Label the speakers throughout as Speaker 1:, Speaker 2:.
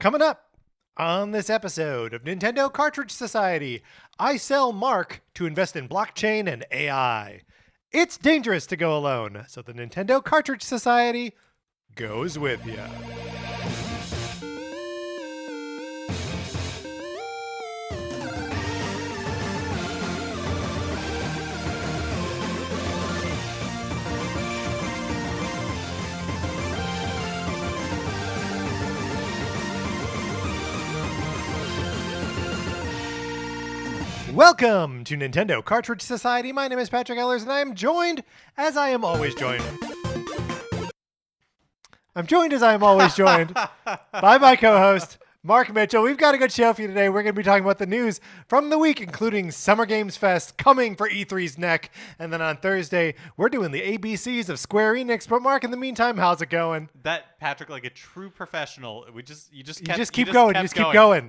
Speaker 1: Coming up on this episode of Nintendo Cartridge Society, I sell Mark to invest in blockchain and AI. It's dangerous to go alone, so the Nintendo Cartridge Society goes with you. Welcome to Nintendo Cartridge Society. My name is Patrick Ellers, and I am joined, as I am always joined. I'm joined as I am always joined by my co-host, Mark Mitchell. We've got a good show for you today. We're going to be talking about the news from the week, including Summer Games Fest coming for E3's neck. And then on Thursday, we're doing the ABCs of Square-Enix. But Mark, in the meantime, how's it going?
Speaker 2: That, Patrick, like a true professional, you just
Speaker 1: keep going.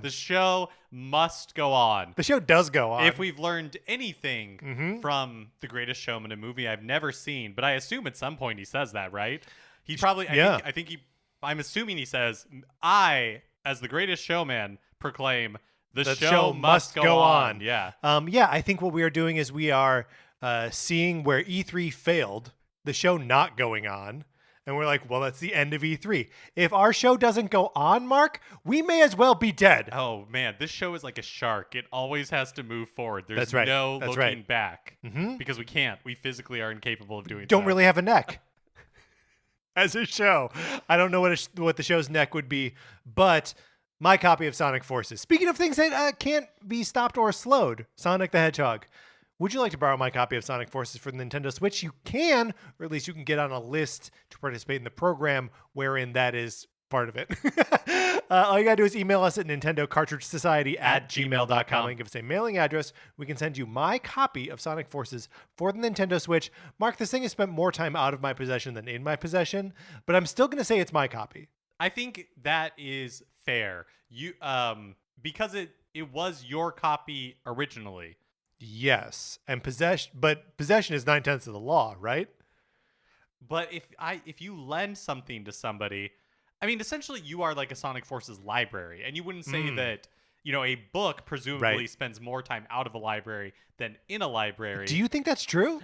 Speaker 2: The show must go on.
Speaker 1: The show does go on.
Speaker 2: If we've learned anything from The Greatest Showman, a movie I've never seen, but I assume at some point he says that, right? He probably, I'm assuming he says, I, as the greatest showman, proclaim the show must go on. Yeah.
Speaker 1: I think what we are doing is we are seeing where E3 failed, the show not going on. And we're like, well, that's the end of E3. If our show doesn't go on, Mark, we may as well be dead.
Speaker 2: Oh, man, this show is like a shark. It always has to move forward. There's
Speaker 1: That's right.
Speaker 2: no
Speaker 1: That's
Speaker 2: looking
Speaker 1: right.
Speaker 2: back because we can't. We physically are incapable of doing so.
Speaker 1: Don't really have a neck as a show. I don't know what the show's neck would be, but my copy of Sonic Forces. Speaking of things that can't be stopped or slowed, Sonic the Hedgehog. Would you like to borrow my copy of Sonic Forces for the Nintendo Switch? You can, or at least you can get on a list to participate in the program wherein that is part of it. All you got to do is email us at nintendocartridgesociety@gmail.com and give us a mailing address. We can send you my copy of Sonic Forces for the Nintendo Switch. Mark, this thing has spent more time out of my possession than in my possession, but I'm still going to say it's my copy.
Speaker 2: I think that is fair. You because it was your copy originally.
Speaker 1: Yes, and possession is 9/10 of the law, right?
Speaker 2: But if you lend something to somebody, I mean, essentially you are like a Sonic Forces library, and you wouldn't say that, a book presumably spends more time out of a library than in a library.
Speaker 1: Do you think that's true?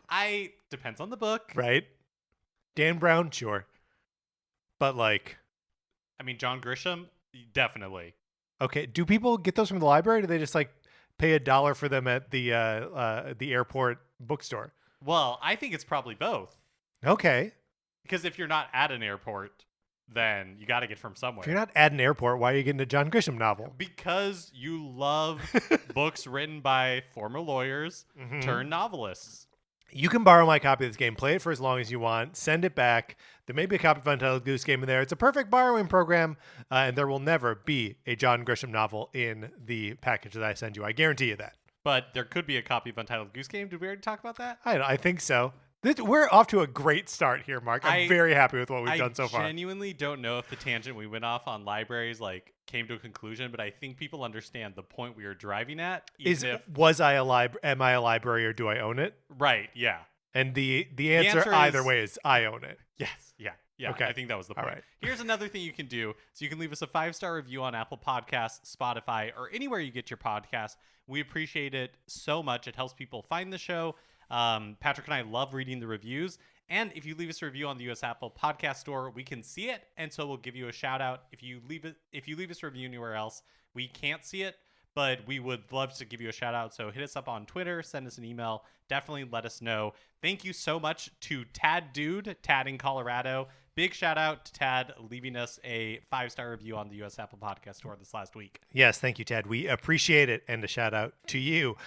Speaker 2: Depends on the book.
Speaker 1: Right. Dan Brown, sure. But
Speaker 2: John Grisham, definitely.
Speaker 1: Okay, do people get those from the library, or do they just pay $1 for them at the airport bookstore?
Speaker 2: Well, I think it's probably both.
Speaker 1: Okay.
Speaker 2: Because if you're not at an airport, then you got to get from somewhere.
Speaker 1: If you're not at an airport, why are you getting a John Grisham novel?
Speaker 2: Because you love books written by former lawyers turned novelists.
Speaker 1: You can borrow my copy of this game, play it for as long as you want, send it back. There may be a copy of Untitled Goose Game in there. It's a perfect borrowing program, and there will never be a John Grisham novel in the package that I send you. I guarantee you that.
Speaker 2: But there could be a copy of Untitled Goose Game. Did we already talk about that?
Speaker 1: I think so. We're off to a great start here, Mark. I'm very happy with what we've done so far.
Speaker 2: I genuinely don't know if the tangent we went off on libraries came to a conclusion, but I think people understand the point we were driving at.
Speaker 1: Am I a library or do I own it?
Speaker 2: Right, yeah.
Speaker 1: And the answer either way is I own it.
Speaker 2: Yes, yeah.
Speaker 1: Okay.
Speaker 2: I think that was the point.
Speaker 1: All right.
Speaker 2: Here's another thing you can do. So you can leave us a 5-star review on Apple Podcasts, Spotify, or anywhere you get your podcasts. We appreciate it so much. It helps people find the show. Patrick and I love reading the reviews. And if you leave us a review on the US Apple Podcast Store, we can see it, and so we'll give you a shout out. If you leave us a review anywhere else, we can't see it, but we would love to give you a shout out. So hit us up on Twitter, send us an email, definitely let us know. Thank you so much to Tad in Colorado. Big shout out to Tad leaving us a 5-star review on the US Apple Podcast Store this last week.
Speaker 1: Yes, thank you, Tad. We appreciate it, and a shout out to you.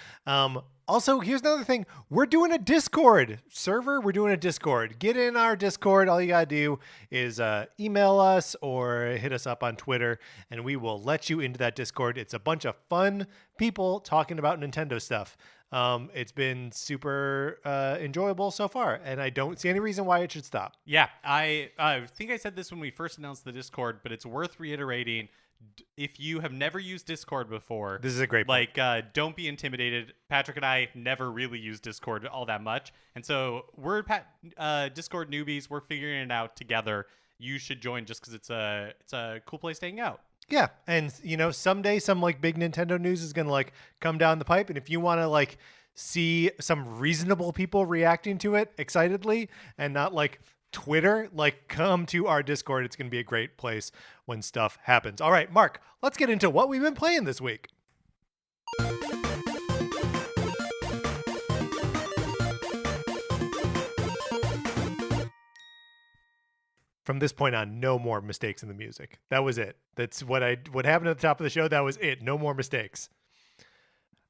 Speaker 1: Also, here's another thing. We're doing a Discord server. We're doing a Discord. Get in our Discord. All you got to do is email us or hit us up on Twitter, and we will let you into that Discord. It's a bunch of fun people talking about Nintendo stuff. It's been super enjoyable so far, and I don't see any reason why it should stop.
Speaker 2: Yeah, I think I said this when we first announced the Discord, but it's worth reiterating. If you have never used Discord before,
Speaker 1: this is a great point.
Speaker 2: Don't be intimidated. Patrick and I never really used Discord all that much, and so we're Discord newbies. We're figuring it out together. You should join just because it's a cool place to hang out.
Speaker 1: Yeah, and someday some like big Nintendo news is gonna like come down the pipe, and if you want to like see some reasonable people reacting to it excitedly and not like Twitter, like come to our Discord. It's gonna be a great place when stuff happens. All right, Mark, let's get into what we've been playing this week. From this point on, no more mistakes in the music. That was it. That's what happened at the top of the show. That was it. No more mistakes.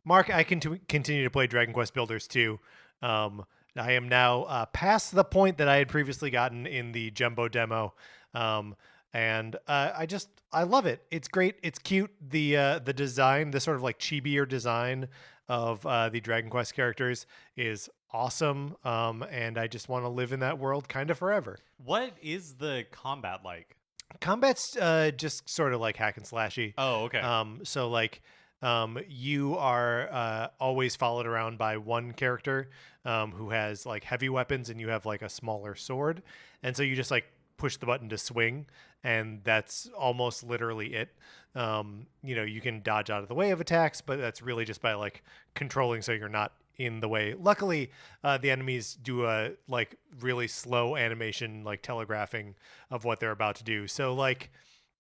Speaker 1: Mark, I can continue to play Dragon Quest Builders 2. I am now past the point that I had previously gotten in the Jumbo demo. And I love it. It's great. It's cute. The design, the sort of like chibier design of the Dragon Quest characters is awesome. And I just want to live in that world kind of forever.
Speaker 2: What is the combat like?
Speaker 1: Combat's just sort of like hack and slashy.
Speaker 2: Oh, okay.
Speaker 1: So like you are always followed around by one character who has like heavy weapons, and you have like a smaller sword, and so you just like push the button to swing, and that's almost literally it. You can dodge out of the way of attacks, but that's really just by like controlling so you're not in the way. Luckily, the enemies do a like really slow animation, like telegraphing of what they're about to do. So like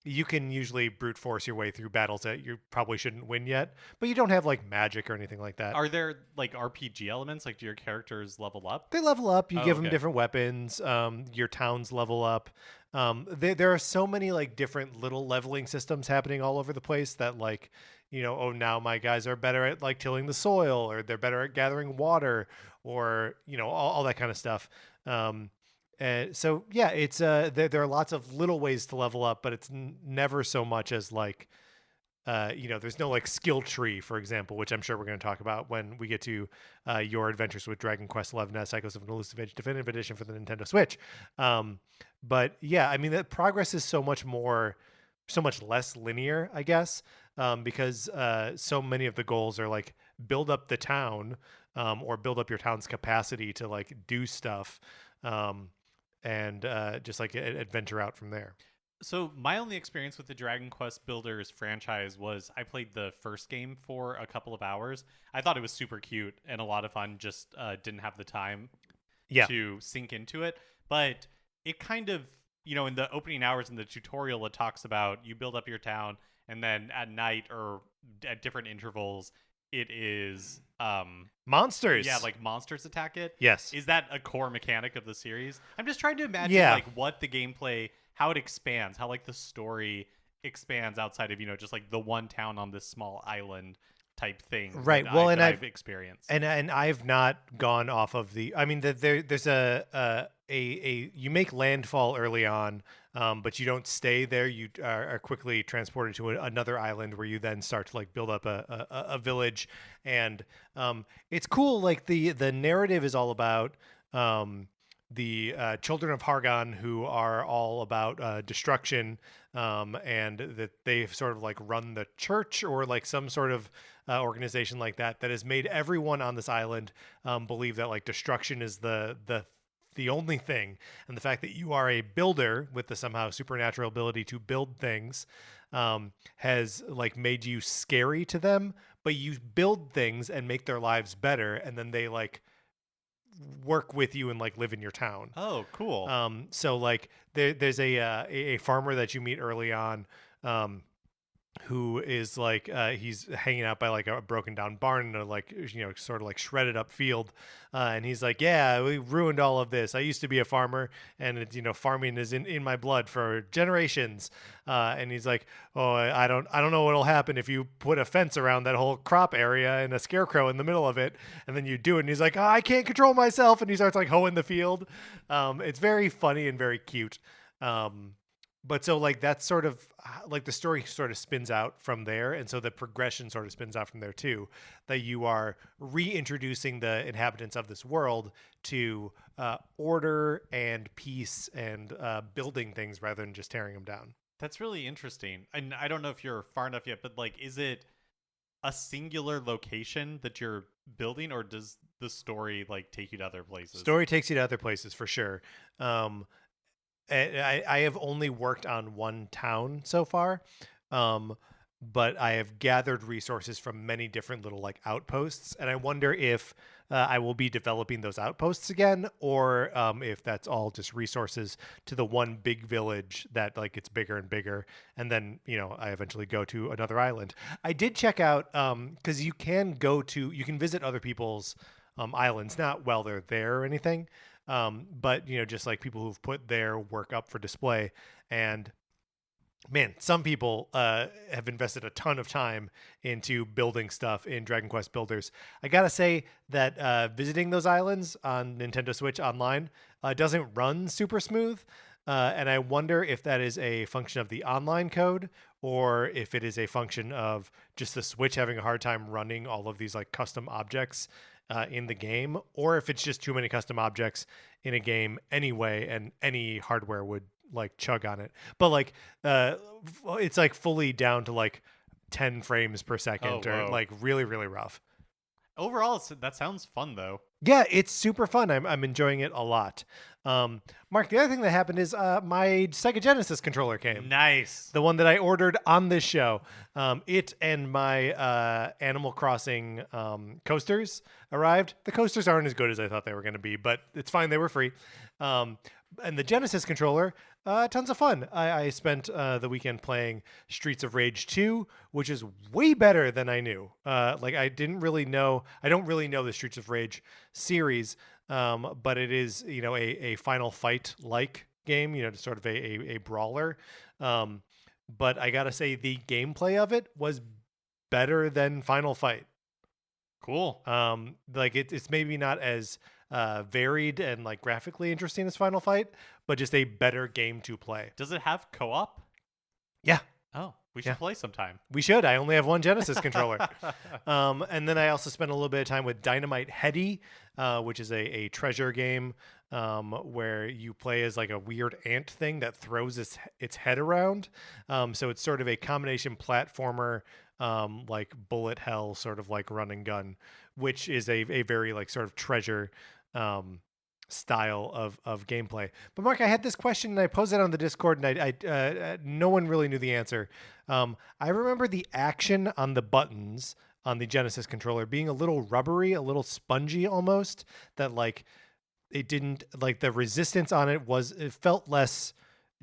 Speaker 1: you can usually brute force your way through battles that you probably shouldn't win yet, but you don't have like magic or anything like that.
Speaker 2: Are there like RPG elements? Like, do your characters level up?
Speaker 1: They level up. You give them
Speaker 2: okay.
Speaker 1: different weapons. Your towns level up. There are so many like different little leveling systems happening all over the place that like, oh, now my guys are better at like tilling the soil, or they're better at gathering water, or all that kind of stuff. So yeah, it's there are lots of little ways to level up, but it's never so much as like there's no like skill tree, for example, which I'm sure we're going to talk about when we get to your adventures with Dragon Quest XI as Cycles of an Elusive Age Definitive Edition for the Nintendo Switch. But yeah, I mean, the progress is so much less linear, I guess, because so many of the goals are like build up the town, or build up your town's capacity to like do stuff. And just like adventure out from there.
Speaker 2: So my only experience with the Dragon Quest Builders franchise was I played the first game for a couple of hours. I thought it was super cute and a lot of fun, just didn't have the time to sink into it. But it kind of, in the opening hours in the tutorial, it talks about you build up your town, and then at night or at different intervals, it is
Speaker 1: monsters.
Speaker 2: Yeah, like monsters attack it.
Speaker 1: Yes.
Speaker 2: Is that a core mechanic of the series? I'm just trying to imagine like what the gameplay, how it expands, how like the story expands outside of, just like the one town on this small island type thing.
Speaker 1: Right. Well, and
Speaker 2: I've experienced.
Speaker 1: And I've not gone off of I mean, there's a you make landfall early on, but you don't stay there. You are quickly transported to another island where you then start to like build up a village, and it's cool. Like the narrative is all about the children of Hargon, who are all about destruction, and that they sort of like run the church or like some sort of organization like that has made everyone on this island believe that like destruction is the only thing, and the fact that you are a builder with the somehow supernatural ability to build things has like made you scary to them, but you build things and make their lives better, and then they like work with you and like live in your town.
Speaker 2: Oh, cool.
Speaker 1: So like there's a farmer that you meet early on, who is like he's hanging out by like a broken down barn in a like sort of like shredded up field, and he's like, yeah, we ruined all of this. I used to be a farmer, and it's farming is in my blood for generations, and he's like, oh, I don't know what'll happen if you put a fence around that whole crop area and a scarecrow in the middle of it, and then you do it, and he's like, oh, I can't control myself, and he starts like hoeing the field. It's very funny and very cute. But so like that's sort of like the story sort of spins out from there, and so the progression sort of spins out from there too, that you are reintroducing the inhabitants of this world to order and peace and building things rather than just tearing them down.
Speaker 2: That's really interesting. And I don't know if you're far enough yet, but like, is it a singular location that you're building, or does the story like take you to other places?
Speaker 1: Story takes you to other places for sure. I have only worked on one town so far, But I have gathered resources from many different little like outposts, and I wonder if I will be developing those outposts again, or if that's all just resources to the one big village that like gets bigger and bigger, and then I eventually go to another island. I did check out because you can visit other people's islands, not while they're there or anything, but just like people who've put their work up for display. And man, some people have invested a ton of time into building stuff in Dragon Quest Builders. I gotta say that visiting those islands on Nintendo Switch Online doesn't run super smooth, and I wonder if that is a function of the online code or if it is a function of just the Switch having a hard time running all of these like custom objects in the game, or if it's just too many custom objects in a game anyway, and any hardware would like chug on it. But like it's like fully down to like 10 frames per second, or like really really rough.
Speaker 2: Overall, that sounds fun though.
Speaker 1: Yeah, it's super fun. I'm enjoying it a lot. Mark, the other thing that happened is my Sega Genesis controller came.
Speaker 2: Nice.
Speaker 1: The one that I ordered on this show. It and my Animal Crossing coasters arrived. The coasters aren't as good as I thought they were going to be, but it's fine. They were free. And the Genesis controller, tons of fun. I spent the weekend playing Streets of Rage 2, which is way better than I knew. I don't really know the Streets of Rage series, but it is, a Final Fight like game, sort of a brawler. But I gotta say the gameplay of it was better than Final Fight.
Speaker 2: Cool.
Speaker 1: It's maybe not as varied and like graphically interesting as Final Fight, but just a better game to play.
Speaker 2: Does it have co-op?
Speaker 1: Yeah.
Speaker 2: Oh, we should play sometime.
Speaker 1: We should. I only have one Genesis controller. And then I also spent a little bit of time with Dynamite Heady, which is a treasure game where you play as like a weird ant thing that throws its head around. So it's sort of a combination platformer, like bullet hell, sort of like run and gun, which is a very like sort of treasure style of gameplay. But Mark, I had this question and I posed it on the Discord, and I no one really knew the answer. I remember the action on the buttons on the Genesis controller being a little rubbery, a little spongy almost, that like it didn't like the resistance on it felt less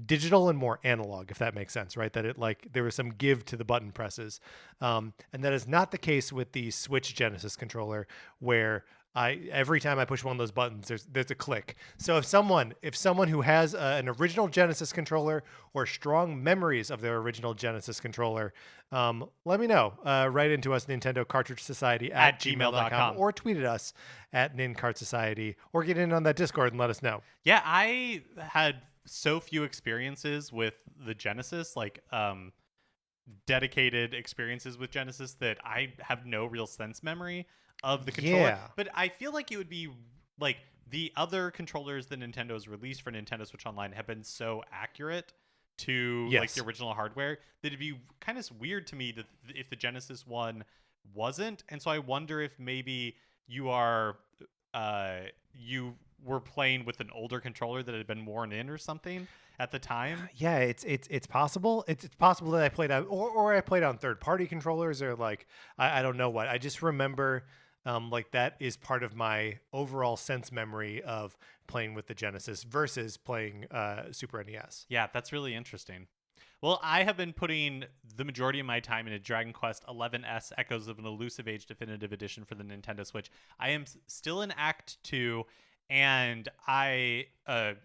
Speaker 1: digital and more analog, if that makes sense, right? That it like there was some give to the button presses. And that is not the case with the Switch Genesis controller, where every time I push one of those buttons, there's a click. So if someone who has an original Genesis controller or strong memories of their original Genesis controller, let me know. Write into us, Nintendo Cartridge Society at gmail.com, or tweet at us at NinCartSociety, or get in on that Discord and let us know.
Speaker 2: Yeah, I had so few experiences with the Genesis, like dedicated experiences with Genesis, that I have no real sense memory of the controller.
Speaker 1: Yeah.
Speaker 2: But I feel like it would be like the other controllers that Nintendo's released for Nintendo Switch Online have been so accurate to like the original hardware that it'd be kind of weird to me that if the Genesis one wasn't. And so I wonder if maybe you were playing with an older controller that had been worn in or something at the time.
Speaker 1: Yeah, it's possible. It's possible that I played on or I played on third party controllers, or like I don't know what. I just remember like that is part of my overall sense memory of playing with the Genesis versus playing Super NES.
Speaker 2: Yeah, that's really interesting. Well, I have been putting the majority of my time into Dragon Quest XI-S Echoes of an Elusive Age Definitive Edition for the Nintendo Switch. I am still in Act 2, and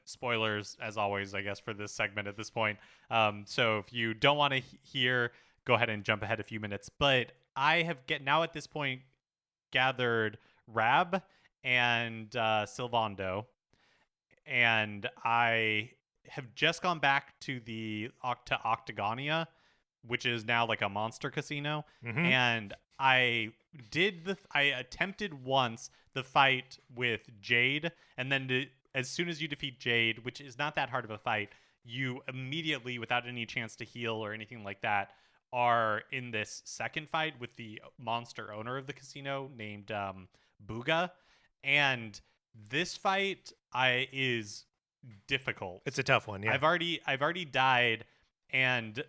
Speaker 2: spoilers, as always, I guess, for this segment at this point. So if you don't want to hear, go ahead and jump ahead a few minutes. But I have now at this point gathered Rab and Sylvando, and I have just gone back to the Octagonia, which is now like a monster casino.
Speaker 1: Mm-hmm.
Speaker 2: And I attempted once the fight with Jade, and then as soon as you defeat Jade, which is not that hard of a fight, you immediately, without any chance to heal or anything like that, are in this second fight with the monster owner of the casino named Booga. And this fight is difficult.
Speaker 1: It's a tough one. Yeah,
Speaker 2: I've already died, and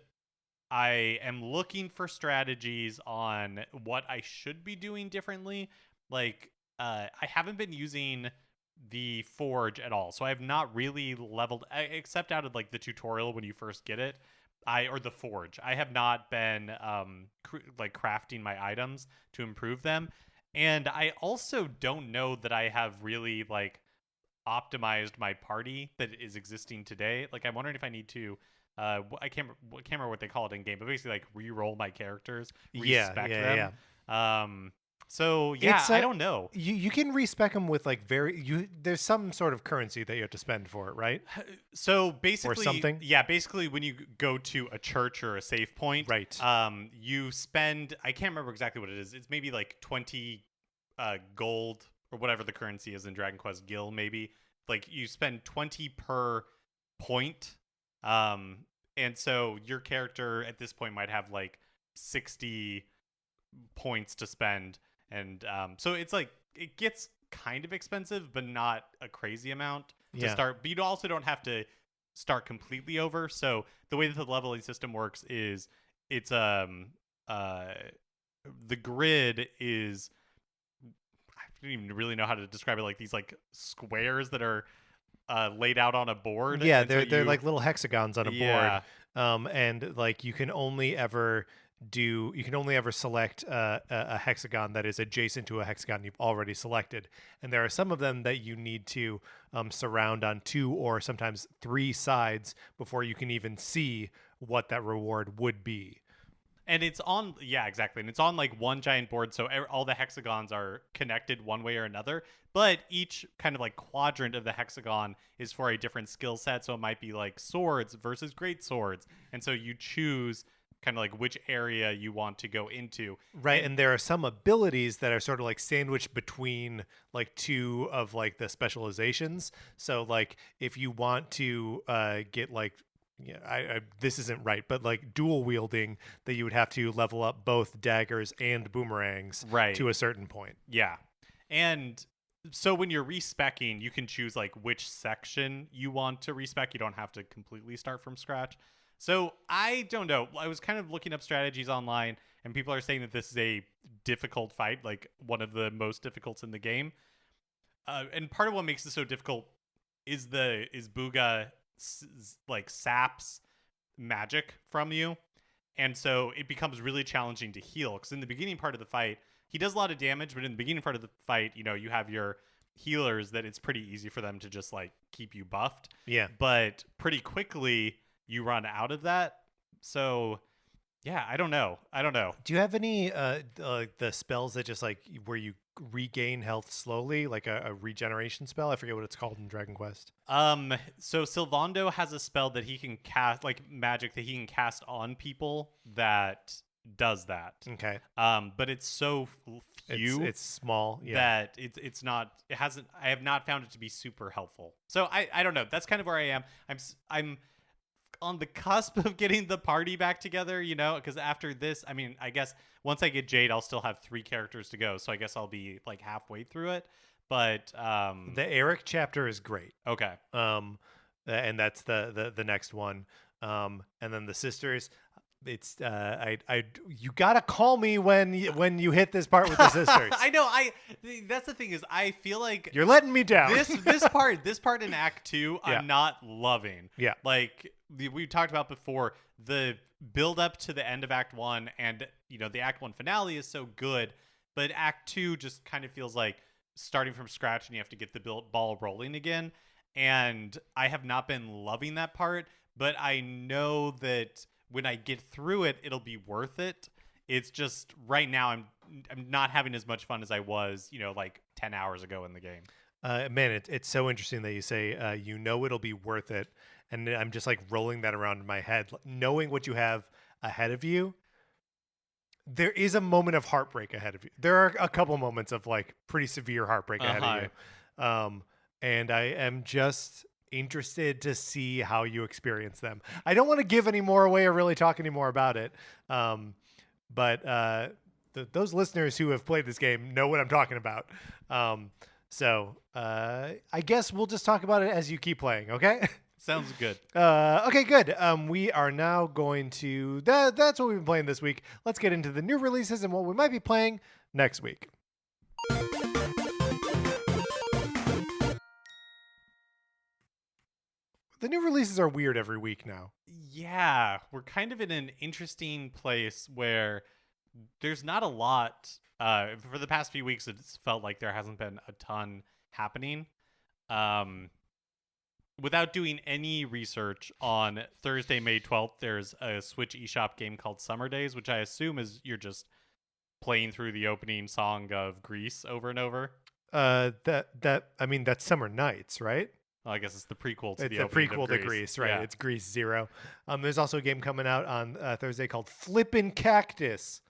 Speaker 2: I am looking for strategies on what I should be doing differently. Like, I haven't been using the forge at all, so I have not really leveled, except out of like the tutorial when you first get it. Or the forge. I have not been crafting my items to improve them, and I also don't know that I have really like optimized my party that is existing today. Like, I'm wondering if I need to. I can't remember what they call it in game, but basically like re-roll my characters, respec them. So yeah,
Speaker 1: It's
Speaker 2: I don't know.
Speaker 1: You can respec them with like there's some sort of currency that you have to spend for it, right?
Speaker 2: So basically,
Speaker 1: Or something?
Speaker 2: Yeah, basically when you go to a church or a save point,
Speaker 1: Right.
Speaker 2: you spend, I can't remember exactly what it is. It's maybe like 20 gold or whatever the currency is in Dragon Quest Gil, maybe. Like you spend 20 per point. And so your character at this point might have like 60 points to spend. And so it's like, it gets kind of expensive, but not a crazy amount to start. But you also don't have to start completely over. So the way that the leveling system works is it's the grid is, I don't even really know how to describe it, like these like squares that are laid out on a board.
Speaker 1: Yeah,
Speaker 2: And
Speaker 1: they're like little hexagons on a
Speaker 2: Yeah.
Speaker 1: board. And like you can only ever select a hexagon that is adjacent to a hexagon you've already selected. And there are some of them that you need to surround on 2 or sometimes 3 sides before you can even see what that reward would be.
Speaker 2: And it's on, yeah, exactly. And it's on like one giant board. So all the hexagons are connected one way or another. But each kind of like quadrant of the hexagon is for a different skill set. So it might be like swords versus great swords. And so you choose kind of like which area you want to go into.
Speaker 1: Right. And there are some abilities that are sort of like sandwiched between like 2 of like the specializations. So like if you want to get like, I this isn't right, but like dual wielding, that you would have to level up both daggers and boomerangs to a certain point.
Speaker 2: Yeah. And so when you're respecking, you can choose like which section you want to respec. You don't have to completely start from scratch. So I don't know. I was kind of looking up strategies online, and people are saying that this is a difficult fight, like one of the most difficult in the game. And part of what makes it so difficult is Booga like saps magic from you, and so it becomes really challenging to heal. Because in the beginning part of the fight, he does a lot of damage, but in the beginning part of the fight, you have your healers that it's pretty easy for them to just like keep you buffed.
Speaker 1: Yeah.
Speaker 2: But pretty quickly you run out of that. So yeah, I don't know.
Speaker 1: Do you have any the spells that just like where you regain health slowly, like a regeneration spell? I forget what it's called in Dragon Quest.
Speaker 2: So Sylvando has a spell that he can cast, like magic that he can cast on people that does that.
Speaker 1: Okay.
Speaker 2: But it's so few.
Speaker 1: It's small. Yeah.
Speaker 2: That it's not. It hasn't. I have not found it to be super helpful. So I don't know. That's kind of where I am. I'm on the cusp of getting the party back together, because after this, I mean, I guess once I get Jade, I'll still have 3 characters to go. So I guess I'll be like halfway through it. But
Speaker 1: the Eric chapter is great.
Speaker 2: Okay.
Speaker 1: And that's the next one. And then the sisters. It's you gotta call me when you hit this part with the sisters.
Speaker 2: I know. That's the thing, is I feel like
Speaker 1: you're letting me down.
Speaker 2: This part in Act 2, yeah. I'm not loving.
Speaker 1: Yeah.
Speaker 2: Like we talked about before, the build up to the end of Act 1 and the Act 1 finale is so good, but Act 2 just kind of feels like starting from scratch and you have to get the ball rolling again. And I have not been loving that part, but I know that when I get through it, it'll be worth it. It's just right now I'm not having as much fun as I was, like 10 hours ago in the game.
Speaker 1: Man, it's so interesting that you say it'll be worth it, and I'm just like rolling that around in my head, knowing what you have ahead of you. There is a moment of heartbreak ahead of you. There are a couple moments of like pretty severe heartbreak ahead of you, and I am just interested to see how you experience them. I don't want to give any more away or really talk any more about it, but those listeners who have played this game know what I'm talking about. So I guess we'll just talk about it as you keep playing, okay?
Speaker 2: Sounds good.
Speaker 1: Okay, good. We are now going to that's what we've been playing this week. Let's get into the new releases and what we might be playing next week. The new releases are weird every week now.
Speaker 2: Yeah, we're kind of in an interesting place where there's not a lot. For the past few weeks, it's felt like there hasn't been a ton happening. Without doing any research, on Thursday, May 12th, there's a Switch eShop game called Summer Days, which I assume is you're just playing through the opening song of Grease over and over.
Speaker 1: That's Summer Nights, right?
Speaker 2: Well, I guess it's the prequel to
Speaker 1: It's
Speaker 2: the
Speaker 1: the
Speaker 2: opening
Speaker 1: prequel
Speaker 2: of
Speaker 1: to
Speaker 2: Grease.
Speaker 1: Grease, right?
Speaker 2: Yeah.
Speaker 1: It's Grease 0. There's also a game coming out on Thursday called Flippin' Cactus.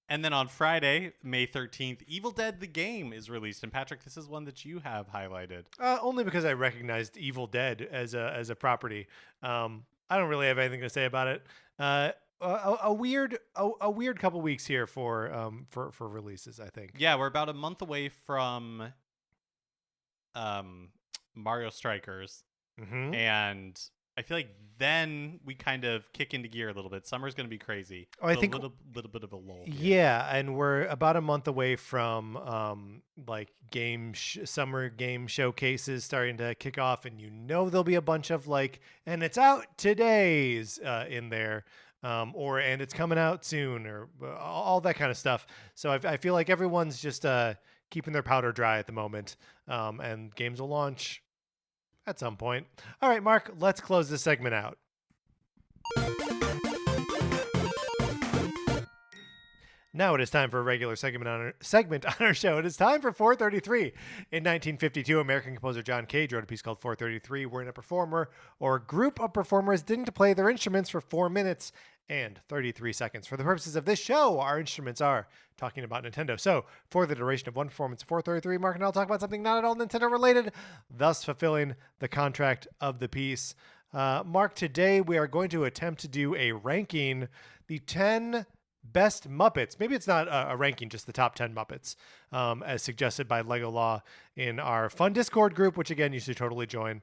Speaker 2: And then on Friday, May 13th, Evil Dead the game is released. And Patrick, this is one that you have highlighted.
Speaker 1: Only because I recognized Evil Dead as a property. I don't really have anything to say about it. A weird couple weeks here for releases, I think.
Speaker 2: Yeah, we're about a month away from Mario Strikers.
Speaker 1: Mm-hmm.
Speaker 2: And I feel like then we kind of kick into gear a little bit. Summer's going to be crazy.
Speaker 1: Oh, I think
Speaker 2: a little bit of a lull.
Speaker 1: Yeah, and we're about a month away from summer game showcases starting to kick off, and there'll be a bunch of and it's out today's in there, and it's coming out soon, or all that kind of stuff. So I feel like everyone's just keeping their powder dry at the moment, and games will launch at some point. All right, Mark, let's close this segment out. Now it is time for a regular segment on our show. It is time for 433. In 1952, American composer John Cage wrote a piece called 433, wherein a performer or a group of performers didn't play their instruments for 4 minutes and 33 seconds. For the purposes of this show, our instruments are talking about Nintendo. So, for the duration of one performance of 433, Mark and I will talk about something not at all Nintendo related, thus fulfilling the contract of the piece. Mark, today we are going to attempt to do a ranking, the 10 best Muppets. Maybe it's not a ranking, just the top 10 Muppets, as suggested by Lego Law in our fun Discord group, which again you should totally join.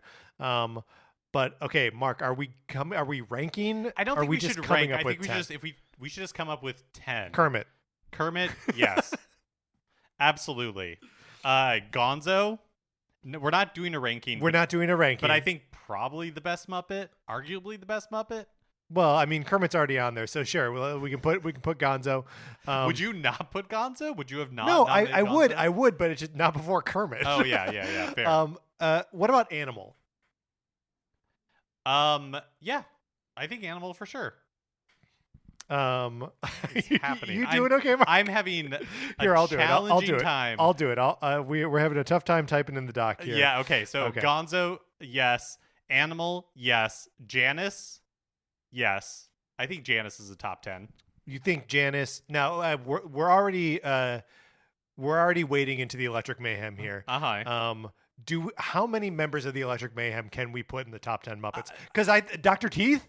Speaker 1: But okay, Mark, are we ranking?
Speaker 2: I don't
Speaker 1: think
Speaker 2: we
Speaker 1: just
Speaker 2: should
Speaker 1: coming
Speaker 2: rank.
Speaker 1: up
Speaker 2: I think
Speaker 1: with
Speaker 2: we
Speaker 1: 10?
Speaker 2: we should just come up with 10.
Speaker 1: Kermit,
Speaker 2: yes, absolutely. Gonzo. No, we're not doing a ranking.
Speaker 1: We're not doing a ranking,
Speaker 2: but I think probably the best Muppet, arguably the best Muppet.
Speaker 1: Well, I mean, Kermit's already on there, so sure, we can put Gonzo.
Speaker 2: Would you not put Gonzo? Would you have not?
Speaker 1: No, I
Speaker 2: Gonzo?
Speaker 1: would, but it's just not before Kermit.
Speaker 2: Oh yeah, fair.
Speaker 1: What about Animal?
Speaker 2: Yeah, I think Animal for sure.
Speaker 1: It's
Speaker 2: happening.
Speaker 1: You doing okay, Mark?
Speaker 2: I'm having
Speaker 1: Here, I'll do it. I'll do it.
Speaker 2: time.
Speaker 1: I'll do it. We're having a tough time typing in the doc here.
Speaker 2: Yeah. Okay. So Gonzo, yes. Animal, yes. Janice, yes. I think Janice is a top 10.
Speaker 1: You think Janice? Now we're already wading into the Electric Mayhem here. How many members of the Electric Mayhem can we put in the top 10 Muppets? Because Dr. Teeth.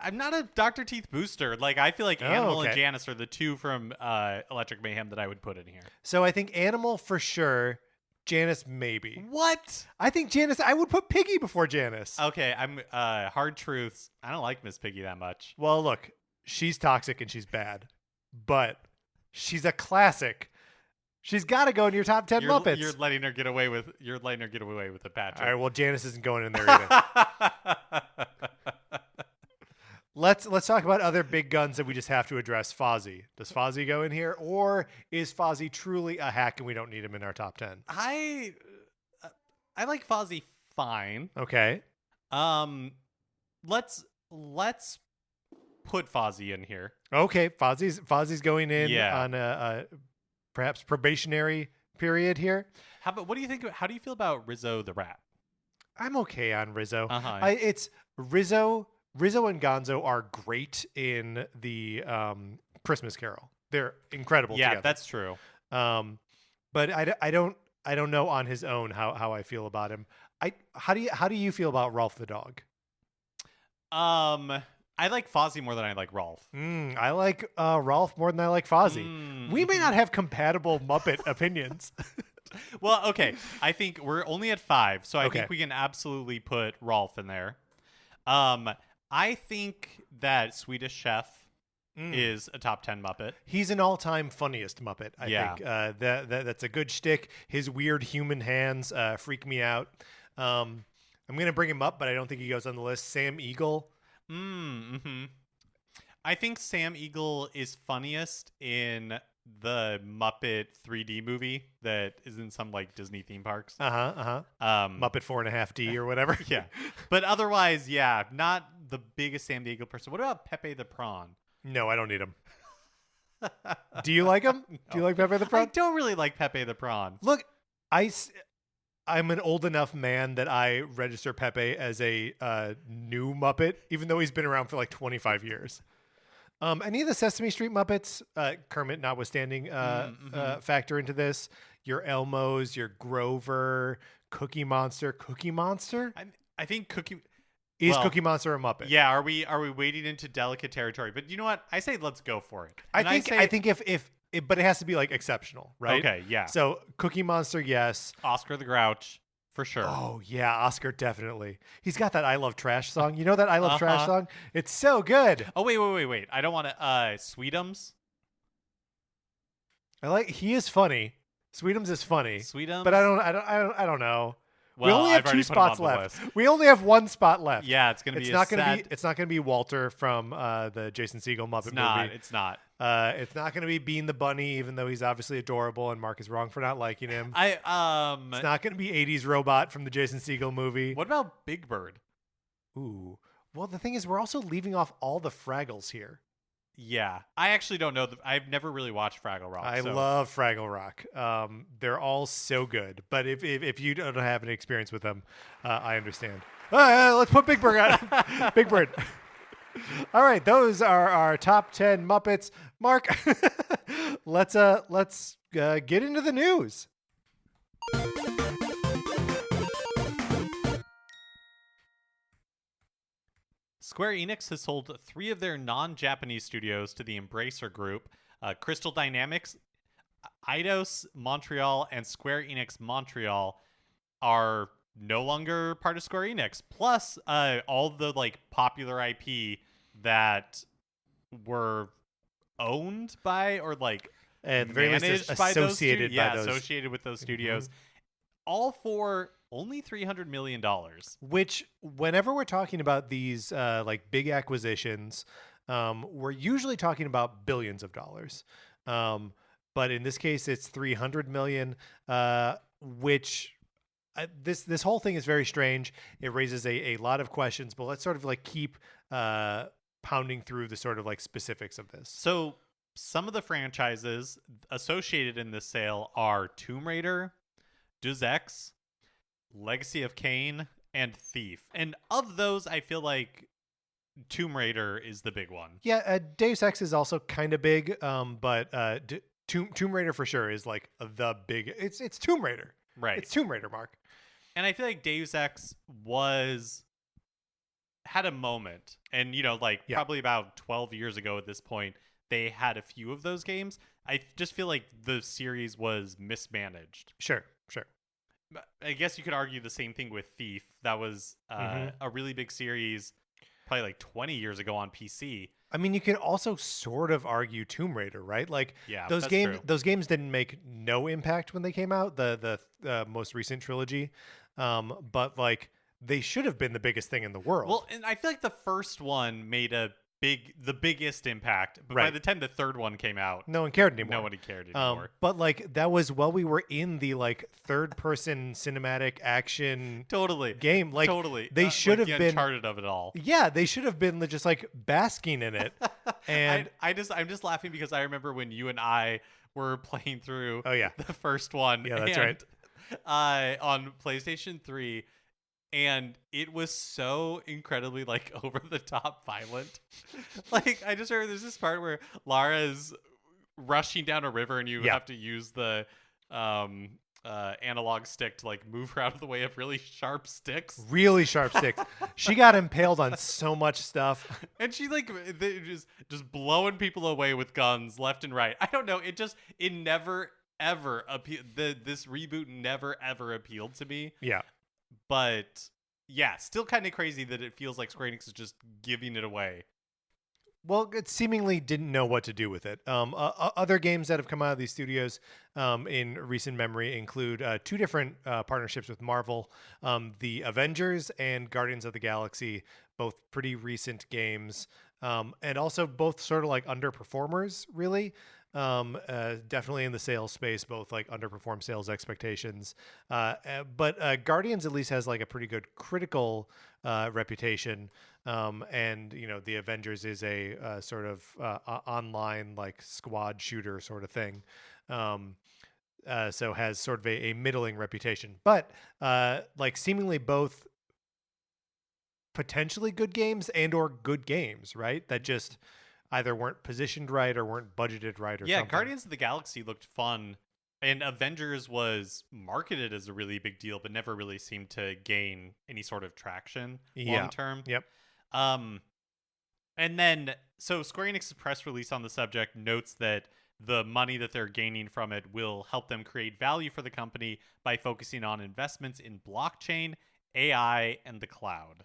Speaker 2: I'm not a Dr. Teeth booster. I feel like Animal and Janice are the two from Electric Mayhem that I would put in here.
Speaker 1: So I think Animal for sure. Janice maybe.
Speaker 2: What?
Speaker 1: I think Janice. I would put Piggy before Janice.
Speaker 2: Okay, I'm hard truths. I don't like Miss Piggy that much.
Speaker 1: Well, look, she's toxic and she's bad, but she's a classic. She's got to go in your top 10 Muppets.
Speaker 2: You're letting her get away with it, Patrick.
Speaker 1: All right, well, Janice isn't going in there either. Let's talk about other big guns that we just have to address. Fozzie. Does Fozzie go in here, or is Fozzie truly a hack and we don't need him in our top 10?
Speaker 2: I like Fozzie fine.
Speaker 1: Okay.
Speaker 2: Let's put Fozzie in here.
Speaker 1: Okay, Fozzie's going in on a perhaps probationary period here.
Speaker 2: What do you think? How do you feel about Rizzo the Rat?
Speaker 1: I'm okay on Rizzo.
Speaker 2: Uh-huh.
Speaker 1: Rizzo and Gonzo are great in the Christmas Carol. They're incredible together.
Speaker 2: Yeah, that's true.
Speaker 1: But I don't know on his own how I feel about him. How do you feel about Rolf the dog?
Speaker 2: I like Fozzie more than I like Rolf.
Speaker 1: I like Rolf more than I like Fozzie. We may not have compatible Muppet opinions.
Speaker 2: Well, okay. I think we're only at 5, so I
Speaker 1: Okay.
Speaker 2: think we can absolutely put Rolf in there. I think that Swedish Chef is a top 10 Muppet.
Speaker 1: He's an all-time funniest Muppet, I
Speaker 2: Yeah.
Speaker 1: think. That's a good shtick. His weird human hands freak me out. I'm going to bring him up, but I don't think he goes on the list. Sam Eagle.
Speaker 2: Mm-hmm. I think Sam Eagle is funniest in the Muppet 3D movie that is in some like Disney theme parks.
Speaker 1: Muppet 4.5D or whatever.
Speaker 2: Yeah. But otherwise, yeah, not the biggest Sam Eagle person. What about Pepe the Prawn?
Speaker 1: No, I don't need him. Do you like him? Do you like Pepe the
Speaker 2: I
Speaker 1: Prawn?
Speaker 2: don't really like Pepe the Prawn.
Speaker 1: Look, I'm an old enough man that I register Pepe as a new Muppet, even though he's been around for like 25 years. Any of the Sesame Street Muppets, Kermit notwithstanding, factor into this? Your Elmos, your Grover, Cookie Monster. Cookie Monster?
Speaker 2: I think Cookie
Speaker 1: Is
Speaker 2: well,
Speaker 1: Cookie Monster a Muppet?
Speaker 2: Yeah, are we wading into delicate territory? But you know what? I say let's go for it.
Speaker 1: I think if but it has to be like exceptional, right?
Speaker 2: Okay, yeah.
Speaker 1: So Cookie Monster, yes.
Speaker 2: Oscar the Grouch, for sure.
Speaker 1: Oh yeah, Oscar definitely. He's got that "I Love Trash" song. You know that "I Love Trash" song? It's so good.
Speaker 2: Oh wait. I don't want to. Sweetums.
Speaker 1: He is funny. Sweetums is funny.
Speaker 2: Sweetums.
Speaker 1: But I don't know.
Speaker 2: Well,
Speaker 1: we only have
Speaker 2: I've already
Speaker 1: 2
Speaker 2: put him on
Speaker 1: spots
Speaker 2: the
Speaker 1: left.
Speaker 2: list.
Speaker 1: We only have 1 spot left.
Speaker 2: Yeah, it's gonna be.
Speaker 1: It's not gonna be Walter from the Jason Segel Muppet movie.
Speaker 2: It's not.
Speaker 1: It's not gonna be Bean the Bunny, even though he's obviously adorable and Mark is wrong for not liking him. It's not gonna be 80s Robot from the Jason Segel movie.
Speaker 2: What about Big Bird?
Speaker 1: Ooh. Well, the thing is, we're also leaving off all the Fraggles here.
Speaker 2: Yeah, I actually don't know. I've never really watched Fraggle Rock.
Speaker 1: I love Fraggle Rock. They're all so good. But if you don't have any experience with them, I understand. Let's put Big Bird on. Big Bird. All right, those are our top 10 Muppets. Mark, let's get into the news.
Speaker 2: Square-Enix has sold 3 of their non-Japanese studios to the Embracer Group. Crystal Dynamics, Eidos Montreal, and Square-Enix Montreal are no longer part of Square-Enix. Plus, all the like popular IP that were owned by or like
Speaker 1: And very least
Speaker 2: managed by those
Speaker 1: associated by those.
Speaker 2: associated with those studios. All for only $300 million.
Speaker 1: Which, whenever we're talking about these like big acquisitions, we're usually talking about billions of dollars. But in this case, it's 300 million, which this whole thing is very strange. It raises a lot of questions, but let's sort of like keep pounding through the sort of like specifics of this.
Speaker 2: So some of the franchises associated in this sale are Tomb Raider, Deus Ex, Legacy of Kain, and Thief. And of those, I feel like Tomb Raider is the big one.
Speaker 1: Yeah, Deus Ex is also kind of big, but Tomb Raider for sure is like the big. It's Tomb Raider,
Speaker 2: Right.
Speaker 1: It's Tomb Raider, Mark.
Speaker 2: And I feel like Deus Ex had a moment, and probably about 12 years ago at this point, they had a few of those games. I just feel like the series was mismanaged.
Speaker 1: Sure.
Speaker 2: I guess you could argue the same thing with Thief. That was a really big series, probably like 20 years ago on PC.
Speaker 1: I mean, you can also sort of argue Tomb Raider, right? Like,
Speaker 2: Yeah,
Speaker 1: those
Speaker 2: that's
Speaker 1: games,
Speaker 2: true.
Speaker 1: those games didn't make no impact when they came out. The most recent trilogy, but like they should have been the biggest thing in the world.
Speaker 2: Well, and I feel like the first one made the biggest impact, but by
Speaker 1: Right.
Speaker 2: the time the third one came out,
Speaker 1: no one cared anymore.
Speaker 2: nobody cared anymore.
Speaker 1: But like that was while we were in the like third-person cinematic action
Speaker 2: Totally.
Speaker 1: game. Like,
Speaker 2: Totally.
Speaker 1: they
Speaker 2: Not
Speaker 1: should
Speaker 2: like
Speaker 1: have
Speaker 2: the
Speaker 1: been.
Speaker 2: Uncharted of it all.
Speaker 1: Yeah, they should have been just like basking in it. And
Speaker 2: I'm just laughing because I remember when you and I were playing through
Speaker 1: oh yeah,
Speaker 2: the first one.
Speaker 1: Yeah, that's
Speaker 2: and, right. On PlayStation 3, and it was so incredibly like over the top violent. Like, I just remember there's this part where Lara's rushing down a river and you
Speaker 1: Yeah.
Speaker 2: have to use the analog stick to like move her out of the way of really sharp sticks.
Speaker 1: really sharp sticks. She got impaled on so much stuff.
Speaker 2: And she just blowing people away with guns left and right. I don't know. It never ever appeal. This reboot never ever appealed to me.
Speaker 1: Yeah.
Speaker 2: But yeah, still kind of crazy that it feels like Square Enix is just giving it away.
Speaker 1: Well, it seemingly didn't know what to do with it. Other games that have come out of these studios in recent memory include two different partnerships with Marvel, the Avengers and Guardians of the Galaxy, both pretty recent games, and also both sort of like underperformers, really. Definitely in the sales space, both like underperform sales expectations. But Guardians at least has like a pretty good critical reputation. And the Avengers is a sort of online like squad shooter sort of thing. So has sort of a middling reputation, but like seemingly both potentially good games and or good games, right? That just either weren't positioned right or weren't budgeted right or
Speaker 2: Yeah,
Speaker 1: something.
Speaker 2: Guardians of the Galaxy looked fun, and Avengers was marketed as a really big deal, but never really seemed to gain any sort of traction
Speaker 1: Yeah.
Speaker 2: long term.
Speaker 1: Yep.
Speaker 2: And then so Square Enix's press release on the subject notes that the money that they're gaining from it will help them create value for the company by focusing on investments in blockchain, AI, and the cloud.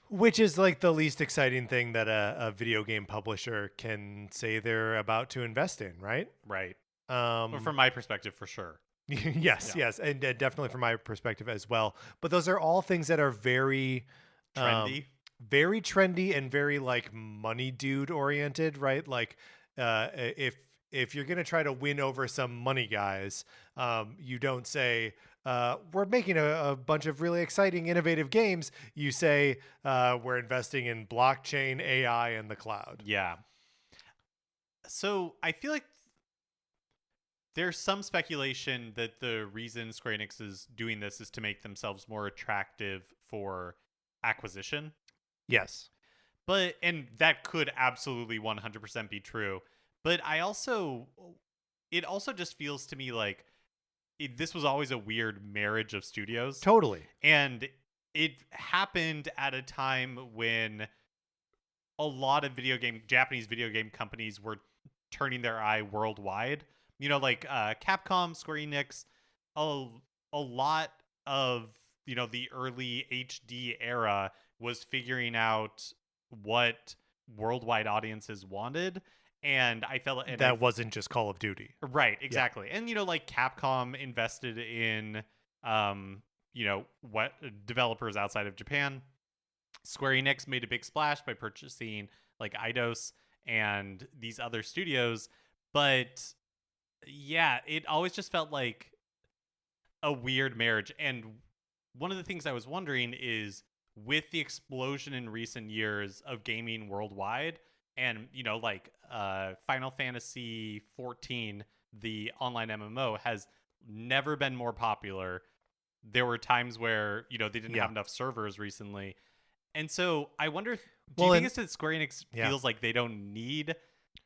Speaker 1: Which is like the least exciting thing that a video game publisher can say they're about to invest in, right?
Speaker 2: Right. But from my perspective, for sure.
Speaker 1: Yes,
Speaker 2: Yeah.
Speaker 1: yes, and definitely from my perspective as well. But those are all things that are very
Speaker 2: Trendy.
Speaker 1: very trendy and very like money dude oriented, right? Like if you're gonna try to win over some money guys, you don't say we're making a bunch of really exciting, innovative games. You say we're investing in blockchain, AI, and the cloud.
Speaker 2: Yeah. So I feel like there's some speculation that the reason Square Enix is doing this is to make themselves more attractive for acquisition.
Speaker 1: Yes.
Speaker 2: And that could absolutely 100% be true. But it also just feels to me like this was always a weird marriage of studios.
Speaker 1: Totally.
Speaker 2: And it happened at a time when a lot of Japanese video game companies were turning their eye worldwide. Like Capcom, Square Enix, a lot of, the early HD era was figuring out what worldwide audiences wanted. And I felt
Speaker 1: that wasn't just Call of Duty.
Speaker 2: Right, exactly. Yeah. And, like Capcom invested in, what developers outside of Japan. Square Enix made a big splash by purchasing like Eidos and these other studios. But yeah, it always just felt like a weird marriage. And one of the things I was wondering is with the explosion in recent years of gaming worldwide and, like Final Fantasy 14, the online MMO, has never been more popular. There were times where, they didn't have enough servers recently. And so I wonder, do you think it's that Square Enix feels like they don't need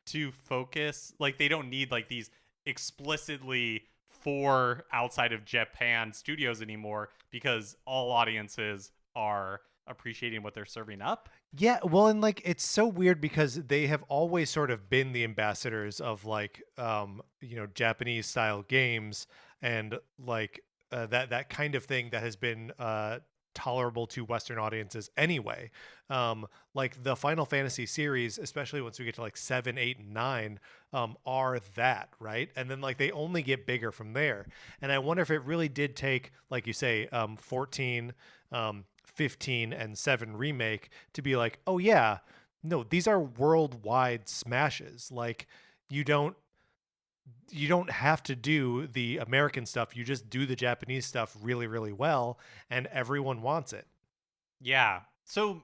Speaker 2: to focus, like they don't need like these explicitly for outside of Japan studios anymore because all audiences are appreciating what they're serving up?
Speaker 1: Yeah, well, and like it's so weird because they have always sort of been the ambassadors of like Japanese style games and like that kind of thing that has been tolerable to Western audiences anyway. Like the Final Fantasy series, especially once we get to like 7, 8, and 9, are that, right? And then like they only get bigger from there. And I wonder if it really did take, like you say, 14, 15, and 7 remake to be like, oh yeah, no, these are worldwide smashes. Like you don't have to do the American stuff. You just do the Japanese stuff really, really well, and everyone wants it.
Speaker 2: Yeah. So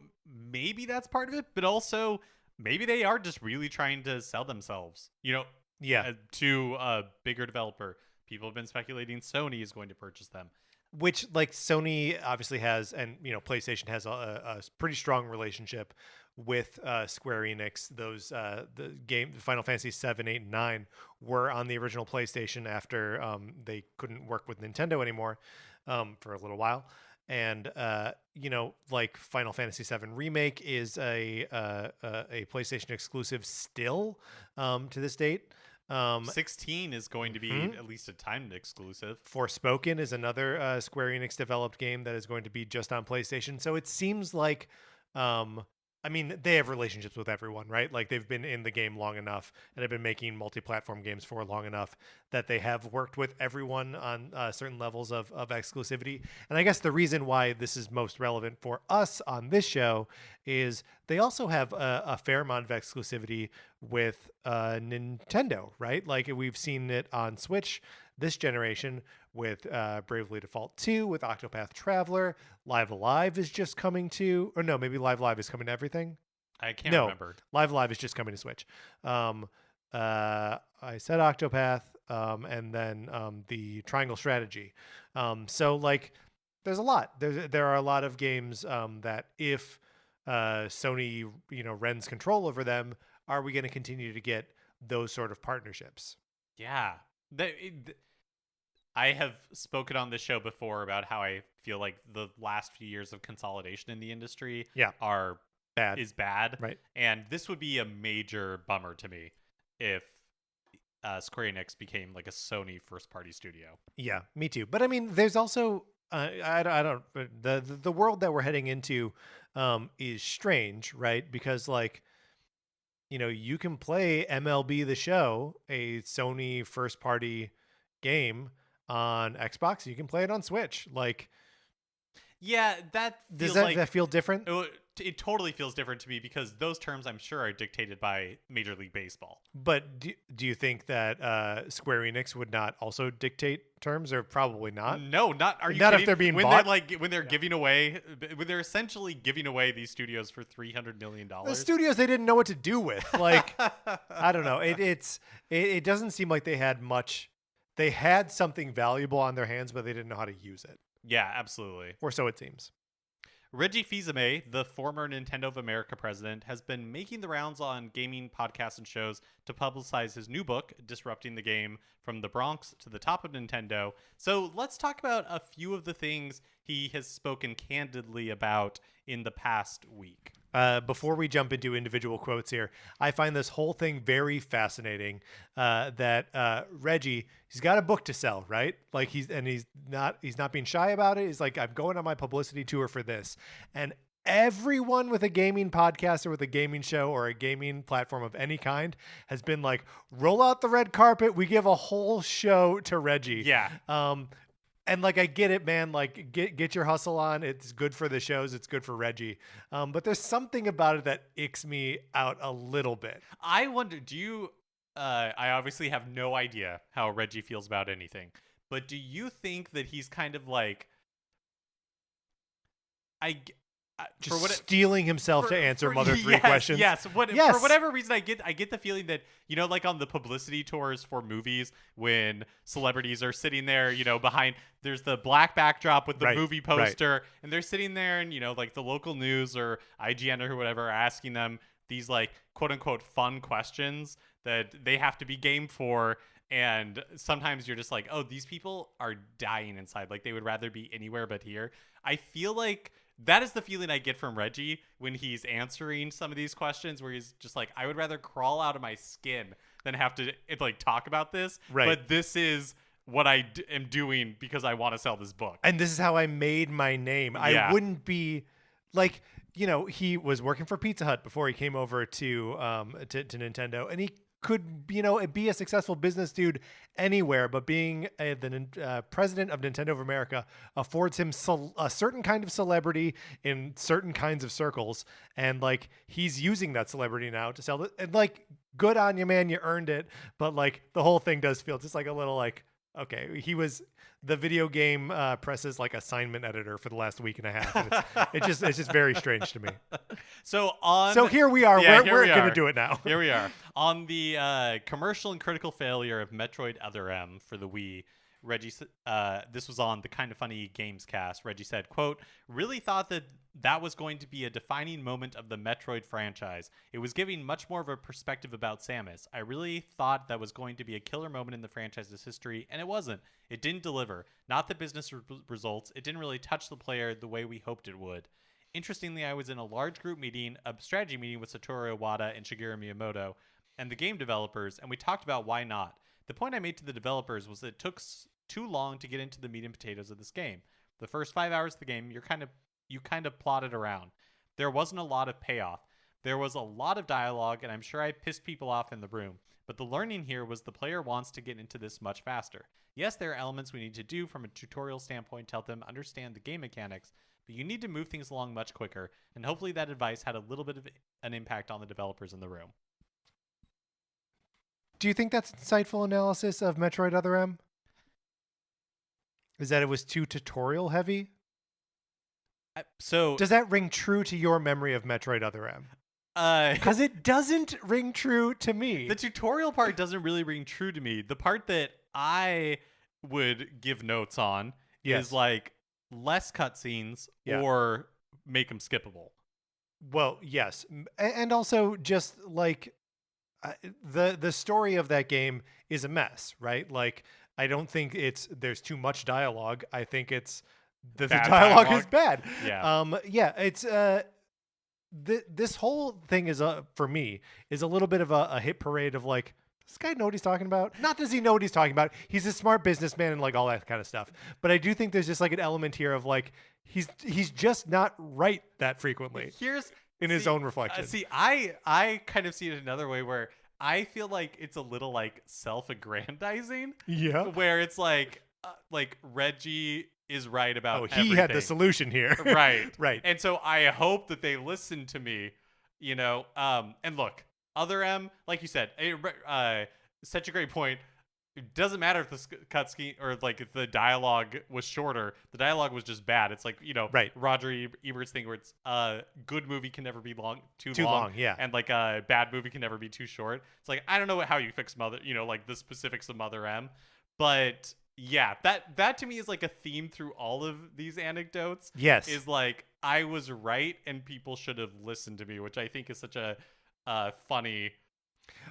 Speaker 2: maybe that's part of it, but also maybe they are just really trying to sell themselves, to a bigger developer. People have been speculating Sony is going to purchase them.
Speaker 1: Which, like, Sony obviously has, and PlayStation has a pretty strong relationship with Square Enix. Those the Final Fantasy 7, 8, and 9 were on the original PlayStation after they couldn't work with Nintendo anymore for a little while. And like Final Fantasy 7 Remake is a PlayStation exclusive still to this date.
Speaker 2: 16 is going to be at least a timed exclusive.
Speaker 1: Forspoken is another Square Enix developed game that is going to be just on PlayStation. So it seems like, I mean, they have relationships with everyone, right? Like they've been in the game long enough and have been making multi-platform games for long enough that they have worked with everyone on certain levels of exclusivity. And I guess the reason why this is most relevant for us on this show is they also have a fair amount of exclusivity with Nintendo, right? Like we've seen it on Switch this generation with Bravely Default 2, with Octopath Traveler. Live Alive is just coming to, or no, maybe Live Live is coming to everything.
Speaker 2: I can't remember.
Speaker 1: Live Live is just coming to Switch. I said Octopath, and then the Triangle Strategy. So like, there's a lot. There are a lot of games that if Sony, rends control over them, are we going to continue to get those sort of partnerships?
Speaker 2: Yeah. I have spoken on this show before about how I feel like the last few years of consolidation in the industry is bad.
Speaker 1: Right.
Speaker 2: And this would be a major bummer to me if Square-Enix became like a Sony first-party studio.
Speaker 1: Yeah, me too. But I mean, there's also I don't the world that we're heading into is strange, right? Because like, you can play MLB The Show, a Sony first-party game, on Xbox. You can play it on Switch. Like,
Speaker 2: yeah, that
Speaker 1: does
Speaker 2: feels
Speaker 1: that feel different?
Speaker 2: It totally feels different to me because those terms, I'm sure, are dictated by Major League Baseball.
Speaker 1: But do you think that Square Enix would not also dictate terms, or probably not?
Speaker 2: No, not. Are you
Speaker 1: not
Speaker 2: kidding?
Speaker 1: If they're being
Speaker 2: when
Speaker 1: bought?
Speaker 2: They're giving away, when they're essentially giving away these studios for $300 million.
Speaker 1: The studios they didn't know what to do with. Like, I don't know. It doesn't seem like they had much. They had something valuable on their hands, but they didn't know how to use it.
Speaker 2: Yeah, absolutely.
Speaker 1: Or so it seems.
Speaker 2: Reggie Fils-Aime, the former Nintendo of America president, has been making the rounds on gaming podcasts and shows to publicize his new book, Disrupting the Game from the Bronx to the Top of Nintendo. So let's talk about a few of the things he has spoken candidly about in the past week.
Speaker 1: Before we jump into individual quotes here, I find this whole thing very fascinating. That Reggie, he's got a book to sell, right? Like he's not being shy about it. He's like, I'm going on my publicity tour for this, and everyone with a gaming podcast or with a gaming show or a gaming platform of any kind has been like, roll out the red carpet. We give a whole show to Reggie.
Speaker 2: Yeah.
Speaker 1: And like, I get it, man. Like, get your hustle on. It's good for the shows. It's good for Reggie. But there's something about it that icks me out a little bit.
Speaker 2: I wonder, do you? I obviously have no idea how Reggie feels about anything, but do you think that he's kind of like,
Speaker 1: stealing himself to answer Mother 3 questions?
Speaker 2: Yes. For whatever reason, I get the feeling that, like on the publicity tours for movies, when celebrities are sitting there, behind, there's the black backdrop with the movie poster, and they're sitting there, and like the local news or IGN or whatever are asking them these like quote unquote fun questions that they have to be game for. And sometimes you're just like, oh, these people are dying inside. Like they would rather be anywhere but here. I feel like that is the feeling I get from Reggie when he's answering some of these questions, where he's just like, I would rather crawl out of my skin than have to like talk about this.
Speaker 1: Right.
Speaker 2: But this is what I am doing because I want to sell this book.
Speaker 1: And this is how I made my name.
Speaker 2: Yeah.
Speaker 1: I wouldn't be like, he was working for Pizza Hut before he came over to Nintendo, and he could, be a successful business dude anywhere, but being the president of Nintendo of America affords him a certain kind of celebrity in certain kinds of circles. And like, he's using that celebrity now to sell it. And like, good on you, man. You earned it. But like, the whole thing does feel just like a little like, okay, he was the video game press's like assignment editor for the last week and a half. And it's just very strange to me.
Speaker 2: So
Speaker 1: here we are.
Speaker 2: Yeah,
Speaker 1: we're going to do it now.
Speaker 2: Here we are on the commercial and critical failure of Metroid Other M for the Wii. Reggie, this was on the Kind of Funny Games cast. Reggie said, quote, really thought that was going to be a defining moment of the Metroid franchise. It was giving much more of a perspective about Samus. I really thought that was going to be a killer moment in the franchise's history, and it wasn't. It didn't deliver. Not the business results. It didn't really touch the player the way we hoped it would. Interestingly, I was in a large group meeting, a strategy meeting with Satoru Iwata and Shigeru Miyamoto. and the game developers, and we talked about why not. The point I made to the developers was that it took too long to get into the meat and potatoes of this game. The first 5 hours of the game, you kind of plodded around. There wasn't a lot of payoff. There was a lot of dialogue, and I'm sure I pissed people off in the room. But the learning here was the player wants to get into this much faster. Yes, there are elements we need to do from a tutorial standpoint to help them understand the game mechanics, but you need to move things along much quicker, and hopefully that advice had a little bit of an impact on the developers in the room.
Speaker 1: Do you think that's insightful analysis of Metroid Other M? Is that it was too tutorial heavy?
Speaker 2: So
Speaker 1: does that ring true to your memory of Metroid Other M? Because it doesn't ring true to me.
Speaker 2: The tutorial part doesn't really ring true to me. The part that I would give notes on is like less cutscenes or make them skippable.
Speaker 1: Well, yes. And also just like the story of that game is a mess, right? Like, I don't think there's too much dialogue. I think it's the dialogue is bad.
Speaker 2: Yeah.
Speaker 1: It's this whole thing is for me is a little bit of a hit parade of like, does this guy know what he's talking about? Not does he know what he's talking about. He's a smart businessman and like all that kind of stuff. But I do think there's just like an element here of like he's just not right that frequently. His own reflection.
Speaker 2: I kind of see it another way where I feel like it's a little like self-aggrandizing.
Speaker 1: Yeah.
Speaker 2: Where it's like Reggie is right about everything.
Speaker 1: He had the solution here.
Speaker 2: Right.
Speaker 1: Right.
Speaker 2: And so I hope that they listen to me, and look, Other M, like you said, such a great point. It doesn't matter if the cutscene or like if the dialogue was shorter. The dialogue was just bad. It's like,
Speaker 1: right.
Speaker 2: Roger Ebert's thing where it's good movie can never be too
Speaker 1: long, yeah.
Speaker 2: And like a bad movie can never be too short. It's like, I don't know how you fix like the specifics of Mother M, but yeah, that to me is like a theme through all of these anecdotes.
Speaker 1: Yes.
Speaker 2: Is like, I was right and people should have listened to me, which I think is such a funny.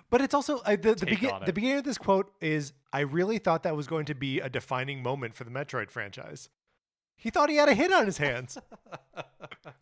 Speaker 1: But it's also the beginning of this quote is, I really thought that was going to be a defining moment for the Metroid franchise. He thought he had a hit on his hands.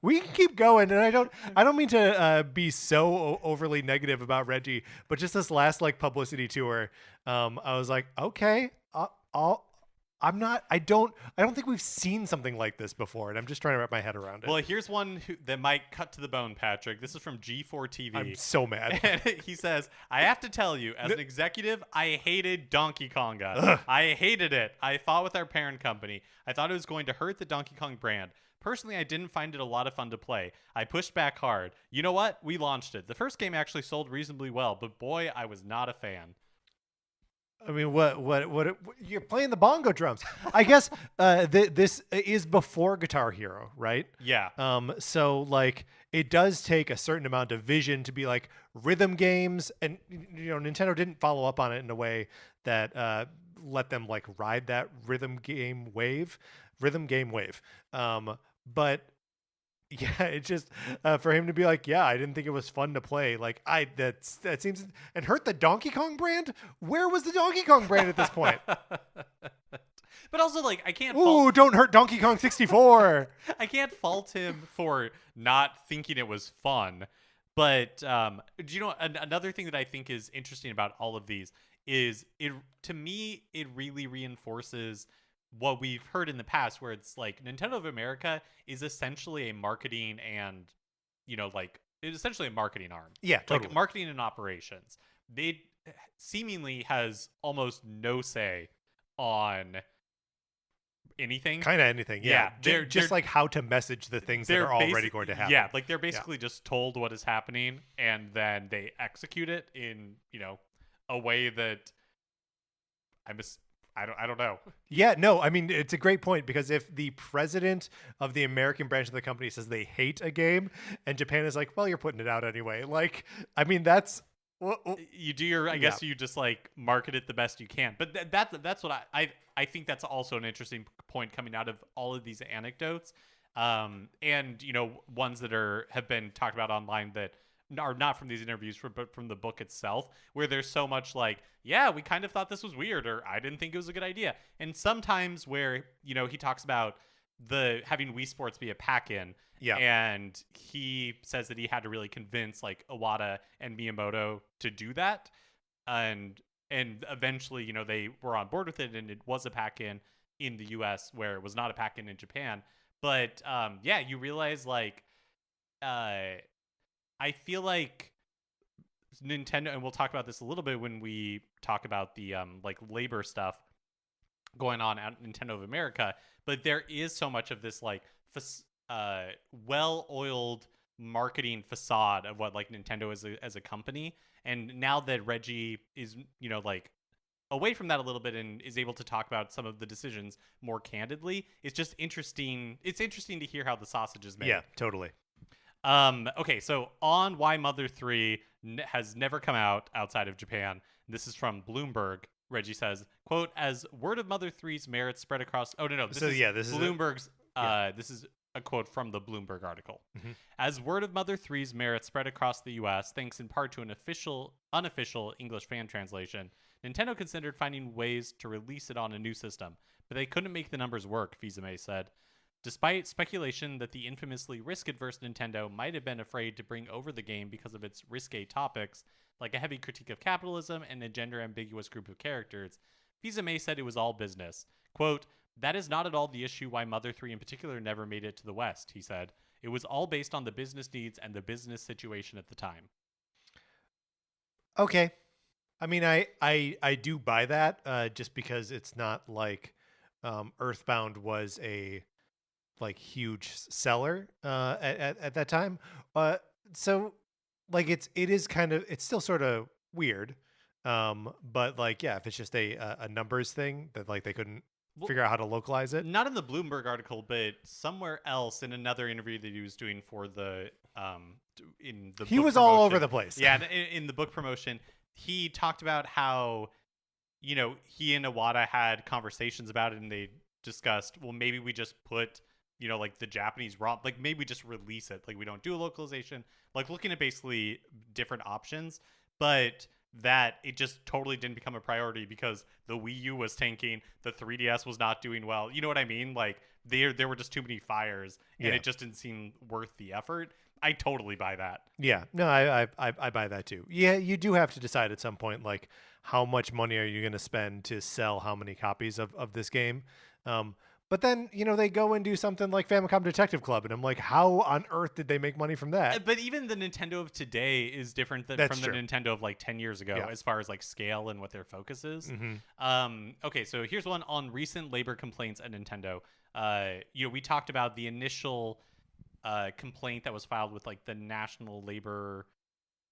Speaker 1: We can keep going, and I don't mean to be so overly negative about Reggie, but just this last like publicity tour, I was like, okay, I don't think we've seen something like this before, and I'm just trying to wrap my head around it.
Speaker 2: Well, here's one that might cut to the bone, Patrick. This is from G4 TV.
Speaker 1: I'm so mad.
Speaker 2: And he says, I have to tell you, as an executive, I hated Donkey Konga.
Speaker 1: Ugh.
Speaker 2: I hated it. I fought with our parent company. I thought it was going to hurt the Donkey Kong brand. Personally, I didn't find it a lot of fun to play. I pushed back hard. You know what? We launched it. The first game actually sold reasonably well, but boy, I was not a fan.
Speaker 1: I mean, what you're playing the bongo drums. I guess this is before Guitar Hero, right?
Speaker 2: Yeah.
Speaker 1: So like it does take a certain amount of vision to be like rhythm games, and Nintendo didn't follow up on it in a way that let them like ride that rhythm game wave. But yeah, it's just for him to be like, yeah, I didn't think it was fun to play. Like that seems and hurt the Donkey Kong brand. Where was the Donkey Kong brand at this point?
Speaker 2: But also, like, I can't.
Speaker 1: Don't hurt Donkey Kong 64.
Speaker 2: I can't fault him for not thinking it was fun. But do you know another thing that I think is interesting about all of these is to me it really reinforces what we've heard in the past, where it's like Nintendo of America is essentially a marketing and, like it's essentially a marketing arm.
Speaker 1: Yeah, totally.
Speaker 2: Like marketing and operations. They seemingly has almost no say on anything.
Speaker 1: Kind of anything. Yeah.
Speaker 2: They're
Speaker 1: just like how to message the things that are already going to happen.
Speaker 2: Yeah, like they're basically just told what is happening, and then they execute it in, a way that I don't know.
Speaker 1: Yeah, no, I mean, it's a great point, because if the president of the American branch of the company says they hate a game and Japan is like, well, you're putting it out anyway. Like, I mean, that's...
Speaker 2: You do your... I guess you just, like, market it the best you can. But that's what I think that's also an interesting point coming out of all of these anecdotes. And, ones that have been talked about online that are not from these interviews, but from the book itself, where there's so much like, yeah, we kind of thought this was weird, or I didn't think it was a good idea. And sometimes where, he talks about having Wii Sports be a pack-in.
Speaker 1: Yeah.
Speaker 2: And he says that he had to really convince like Iwata and Miyamoto to do that. And eventually, they were on board with it, and it was a pack-in in the US where it was not a pack-in in Japan. But you realize like I feel like Nintendo, and we'll talk about this a little bit when we talk about the like labor stuff going on at Nintendo of America, but there is so much of this like well-oiled marketing facade of what like Nintendo is as a company. And now that Reggie is like away from that a little bit and is able to talk about some of the decisions more candidly, it's just interesting. It's interesting to hear how the sausage is made.
Speaker 1: Yeah, totally.
Speaker 2: Okay, so on Why Mother 3 has never come out outside of Japan. This is from Bloomberg. Reggie says, quote, as word of Mother 3's merits spread across... Oh, no. This is Bloomberg's... This is a quote from the Bloomberg article. Mm-hmm. As word of Mother 3's merits spread across the U.S., thanks in part to an unofficial English fan translation, Nintendo considered finding ways to release it on a new system, but they couldn't make the numbers work, Fils-Aime said. Despite speculation that the infamously risk-adverse Nintendo might have been afraid to bring over the game because of its risque topics, like a heavy critique of capitalism and a gender-ambiguous group of characters, Fils-Aime said it was all business. Quote, that is not at all the issue why Mother 3 in particular never made it to the West, he said. It was all based on the business needs and the business situation at the time.
Speaker 1: Okay. I mean, I do buy that just because it's not like Earthbound was a like huge seller at that time. So like it is kind of, it's still sort of weird. But like, yeah, if it's just a numbers thing that like they couldn't figure out how to localize it.
Speaker 2: Not in the Bloomberg article, but somewhere else in another interview that he was doing for the
Speaker 1: he was all over the place.
Speaker 2: Yeah, in the book promotion, he talked about how he and Iwata had conversations about it, and they discussed, well, maybe we just put like the Japanese ROM, like maybe we just release it, like we don't do a localization, like looking at basically different options, but that it just totally didn't become a priority because the Wii U was tanking, the 3DS was not doing well. You know what I mean? Like there were just too many fires, and it just didn't seem worth the effort. I totally buy that.
Speaker 1: Yeah, no, I buy that too. Yeah, you do have to decide at some point, like how much money are you going to spend to sell how many copies of this game. But then, they go and do something like Famicom Detective Club, and I'm like, how on earth did they make money from that?
Speaker 2: But even the Nintendo of today is different from the Nintendo of like 10 years ago, as far as like scale and what their focus is. Mm-hmm. Okay, so here's one on recent labor complaints at Nintendo. We talked about the initial complaint that was filed with like the National Labor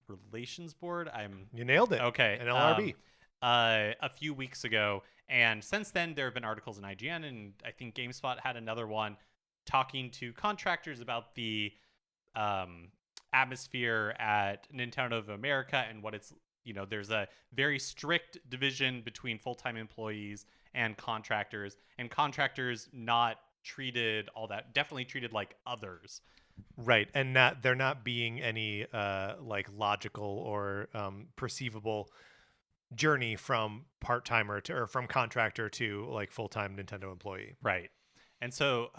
Speaker 2: Relations Board.
Speaker 1: You nailed it.
Speaker 2: Okay.
Speaker 1: An LRB.
Speaker 2: A few weeks ago, and since then there have been articles in IGN, and I think GameSpot had another one talking to contractors about the atmosphere at Nintendo of America and what it's there's a very strict division between full-time employees and contractors not treated definitely treated like others.
Speaker 1: Right, and they're not being any like logical or perceivable journey from part-timer or from contractor to like full-time Nintendo employee.
Speaker 2: Right. And so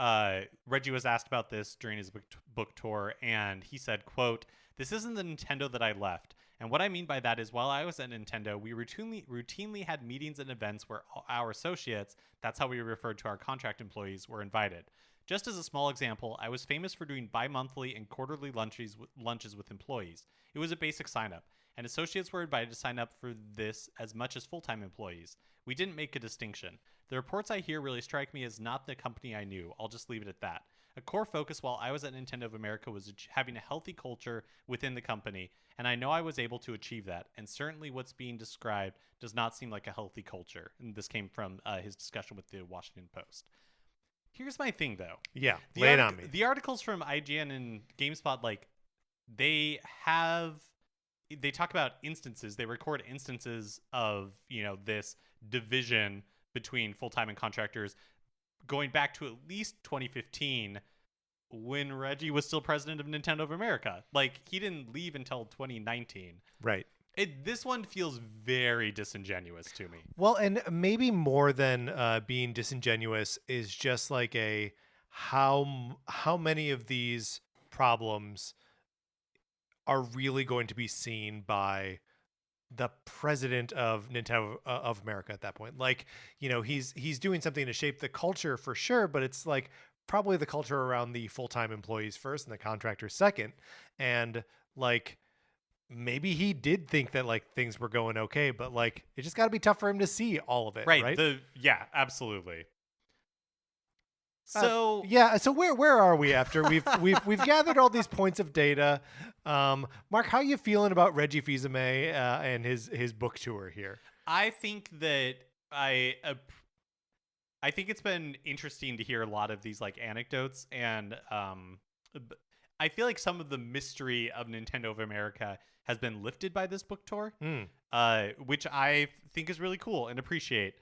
Speaker 2: Reggie was asked about this during his book tour, and he said, quote, this isn't the Nintendo that I left. And what I mean by that is while I was at Nintendo, we routinely had meetings and events where our associates, that's how we referred to our contract employees, were invited. Just as a small example, I was famous for doing bi-monthly and quarterly lunches with employees. It was a basic sign-up, and associates were invited to sign up for this as much as full-time employees. We didn't make a distinction. The reports I hear really strike me as not the company I knew. I'll just leave it at that. A core focus while I was at Nintendo of America was having a healthy culture within the company, and I know I was able to achieve that, and certainly what's being described does not seem like a healthy culture. And this came from his discussion with the Washington Post. Here's my thing, though.
Speaker 1: Yeah, lay it on me.
Speaker 2: The articles from IGN and GameSpot, like, they talk about instances. They record instances of, this division between full-time and contractors going back to at least 2015 when Reggie was still president of Nintendo of America. Like, he didn't leave until 2019.
Speaker 1: Right.
Speaker 2: This one feels very disingenuous to me.
Speaker 1: Well, and maybe more than being disingenuous is just like how many of these problems are really going to be seen by the president of Nintendo of America at that point. Like, he's doing something to shape the culture for sure, but it's like probably the culture around the full-time employees first and the contractors second. And like, maybe he did think that like things were going okay, but like it just got to be tough for him to see all of it, right?
Speaker 2: Yeah, absolutely.
Speaker 1: So so where are we after we've gathered all these points of data? Mark, how are you feeling about Reggie Fils-Aime and his book tour here?
Speaker 2: I think that I think it's been interesting to hear a lot of these like anecdotes, and I feel like some of the mystery of Nintendo of America has been lifted by this book tour, which I think is really cool and appreciate.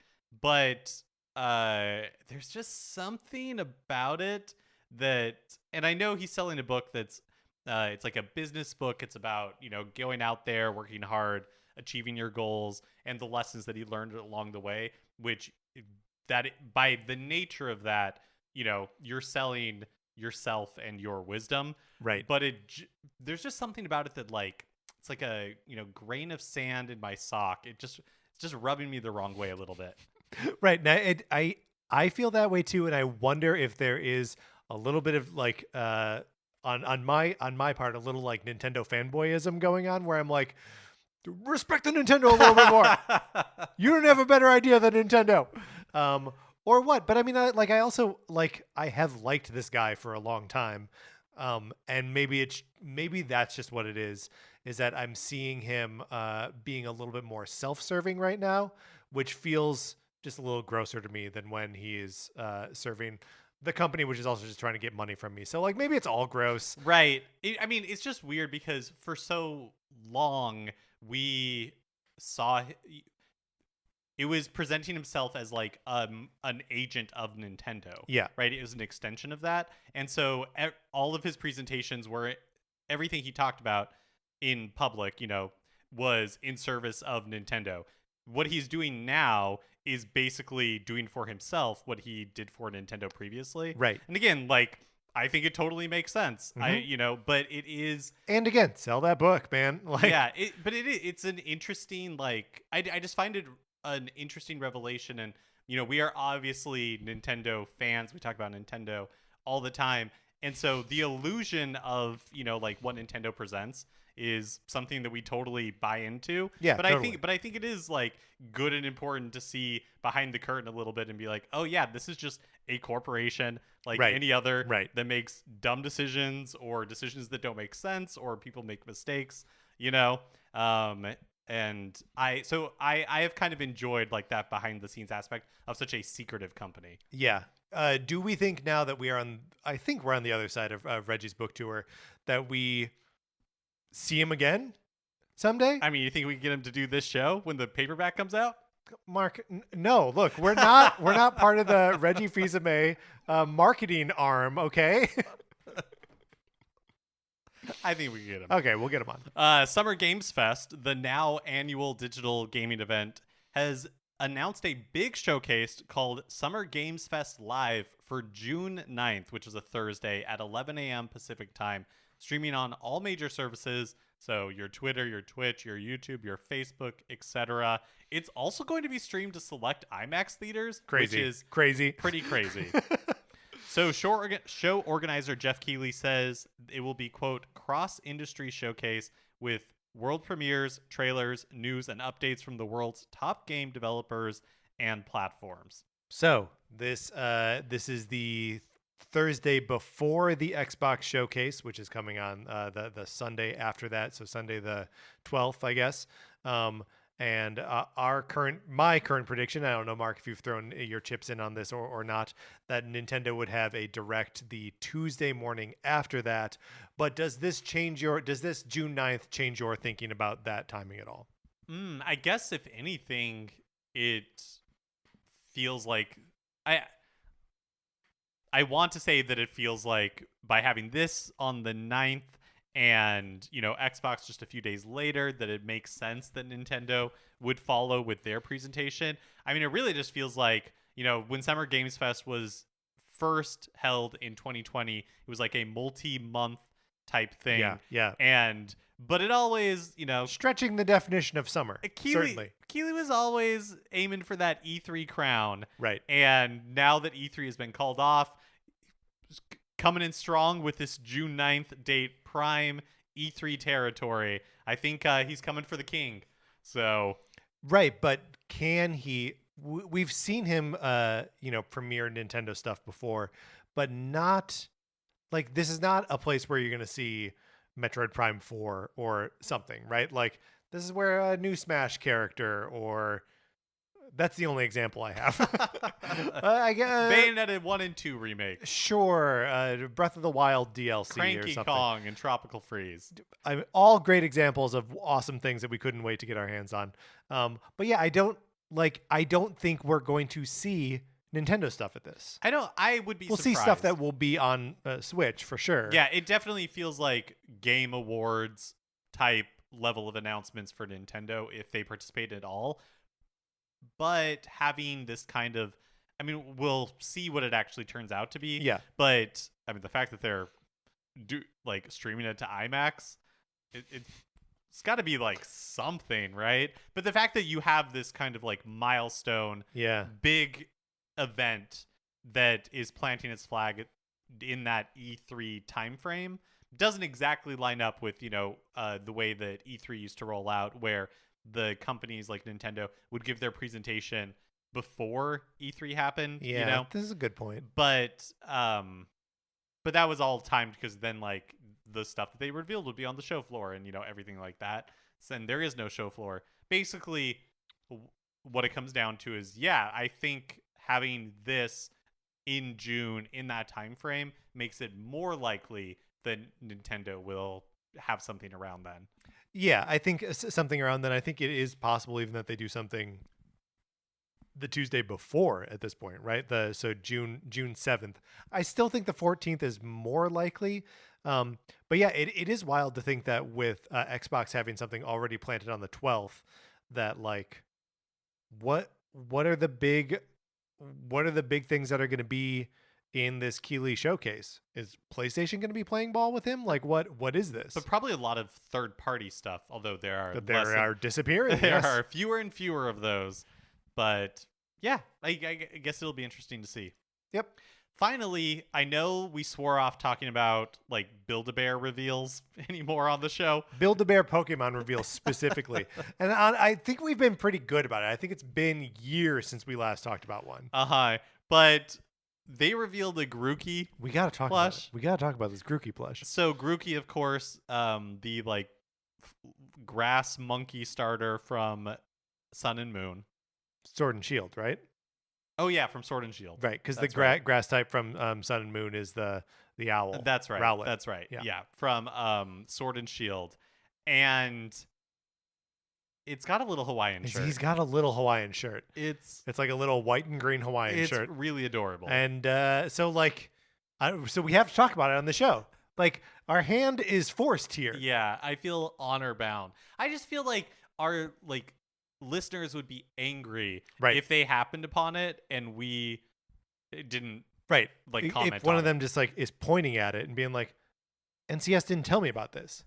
Speaker 2: But there's just something about it that, and I know he's selling a book that's it's like a business book. It's about, going out there, working hard, achieving your goals, and the lessons that he learned along the way, which by the nature of that, you're selling yourself and your wisdom.
Speaker 1: Right.
Speaker 2: But there's just something about it that like, it's like a, grain of sand in my sock. It's just rubbing me the wrong way a little bit.
Speaker 1: Right. Now, I feel that way too, and I wonder if there is a little bit of like on my part, a little like Nintendo fanboyism going on, where I'm like, respect the Nintendo a little bit more. You don't have a better idea than Nintendo, or what? But I mean, I also like, I have liked this guy for a long time, and maybe that's just what it is that I'm seeing him being a little bit more self-serving right now, which feels just a little grosser to me than when he is serving the company, which is also just trying to get money from me. So like, maybe it's all gross.
Speaker 2: Right. I mean, it's just weird because for so long we saw it was presenting himself as like an agent of Nintendo.
Speaker 1: Yeah.
Speaker 2: Right. It was an extension of that. And so all of his presentations were, everything he talked about in public, was in service of Nintendo. What he's doing now is basically doing for himself what he did for Nintendo previously.
Speaker 1: Right.
Speaker 2: And again, like, I think it totally makes sense. But it is.
Speaker 1: And again, sell that book, man. Like,
Speaker 2: yeah. It's an interesting, like, I just find it an interesting revelation. And, we are obviously Nintendo fans. We talk about Nintendo all the time. And so the illusion of, like what Nintendo presents is something that we totally buy into.
Speaker 1: Yeah,
Speaker 2: but
Speaker 1: totally.
Speaker 2: I think it is like good and important to see behind the curtain a little bit and be like, oh yeah, this is just a corporation like any other that makes dumb decisions or decisions that don't make sense, or people make mistakes, and I have kind of enjoyed like that behind the scenes aspect of such a secretive company.
Speaker 1: Yeah. Do we think now that I think we're on the other side of Reggie's book tour, that we see him again someday?
Speaker 2: I mean, you think we can get him to do this show when the paperback comes out?
Speaker 1: Mark, no. Look, we're not part of the Reggie Fils-Aime marketing arm, okay?
Speaker 2: I think we can get him.
Speaker 1: Okay, we'll get him on.
Speaker 2: Summer Games Fest, the now annual digital gaming event, has announced a big showcase called Summer Games Fest Live for June 9th, which is a Thursday at 11 a.m. Pacific time, streaming on all major services. So your Twitter, your Twitch, your YouTube, your Facebook, etc. It's also going to be streamed to select IMAX theaters, which is
Speaker 1: pretty
Speaker 2: crazy. So show organizer Jeff Keighley says it will be, quote, cross-industry showcase with world premieres, trailers, news, and updates from the world's top game developers and platforms.
Speaker 1: So this is the Thursday before the Xbox showcase, which is coming on the Sunday after that. So Sunday the 12th, I guess. And my current prediction, I don't know, Mark, if you've thrown your chips in on this or not, that Nintendo would have a direct the Tuesday morning after that. But does this June 9th change your thinking about that timing at all?
Speaker 2: I guess if anything, it feels like I want to say that it feels like by having this on the 9th and, Xbox just a few days later, that it makes sense that Nintendo would follow with their presentation. I mean, it really just feels like, when Summer Games Fest was first held in 2020. It was like a multi-month type thing.
Speaker 1: Yeah.
Speaker 2: But it always,
Speaker 1: Stretching the definition of summer. Certainly.
Speaker 2: Keighley was always aiming for that E3 crown.
Speaker 1: Right.
Speaker 2: And now that E3 has been called off, coming in strong with this June 9th date, prime E3 territory. I think he's coming for the king. So.
Speaker 1: Right, but can he? We've seen him, premiere Nintendo stuff before, but not like this is not a place where you're going to see Metroid Prime 4 or something, right? Like this is where a new Smash character, or that's the only example I have. I guess
Speaker 2: Bayonetta 1 and 2 remake.
Speaker 1: Sure, Breath of the Wild DLC
Speaker 2: Cranky
Speaker 1: or something.
Speaker 2: Kong and Tropical Freeze.
Speaker 1: All great examples of awesome things that we couldn't wait to get our hands on. But yeah, I don't think we're going to see Nintendo stuff at this.
Speaker 2: I would be surprised.
Speaker 1: We'll see stuff that will be on Switch for sure.
Speaker 2: Yeah, it definitely feels like Game Awards type level of announcements for Nintendo if they participate at all. But having this kind of, we'll see what it actually turns out to be.
Speaker 1: Yeah.
Speaker 2: But the fact that they're streaming it to IMAX, it's got to be like something, right? But the fact that you have this kind of like milestone, big event that is planting its flag in that E3 timeframe doesn't exactly line up with the way that E3 used to roll out, where the companies like Nintendo would give their presentation before E3 happened.
Speaker 1: Yeah, this is a good point.
Speaker 2: But that was all timed because then like the stuff that they revealed would be on the show floor and everything like that. So then there is no show floor. Basically, what it comes down to is I think having this in June in that time frame makes it more likely that Nintendo will have something around then.
Speaker 1: Yeah, I think something around then. I think it is possible even that they do something the Tuesday before at this point, right? So June 7th. I still think the 14th is more likely. But yeah, it is wild to think that with Xbox having something already planted on the 12th, that like what are the big things that are going to be in this Keighley showcase? Is PlayStation going to be playing ball with him? Like what is this?
Speaker 2: But probably a lot of third-party stuff, although there
Speaker 1: are disappearing.
Speaker 2: There are fewer and fewer of those. But yeah, I guess it'll be interesting to see.
Speaker 1: Yep.
Speaker 2: Finally, I know we swore off talking about like Build-A-Bear reveals anymore on the show.
Speaker 1: Build-A-Bear Pokemon reveals specifically. And I think we've been pretty good about it. I think it's been years since we last talked about one.
Speaker 2: But they revealed a Grookey
Speaker 1: We gotta talk
Speaker 2: plush.
Speaker 1: about it. We gotta talk about this Grookey plush.
Speaker 2: So Grookey, of course, the like grass monkey starter from Sun and Moon.
Speaker 1: Sword and Shield, right?
Speaker 2: Oh yeah, from Sword and Shield.
Speaker 1: Right, because the grass type from Sun and Moon is the owl.
Speaker 2: That's right.
Speaker 1: Rowlet.
Speaker 2: That's right. Yeah, from Sword and Shield, and it's got a little Hawaiian shirt.
Speaker 1: He's got a little Hawaiian shirt.
Speaker 2: It's
Speaker 1: like a little white and green Hawaiian shirt.
Speaker 2: It's really adorable.
Speaker 1: And so we have to talk about it on the show. Like our hand is forced here.
Speaker 2: Yeah, I feel honor bound. I just feel like our listeners would be angry if they happened upon it and we didn't comment.
Speaker 1: If one of them just like is pointing at it and being like, NCS didn't tell me about this.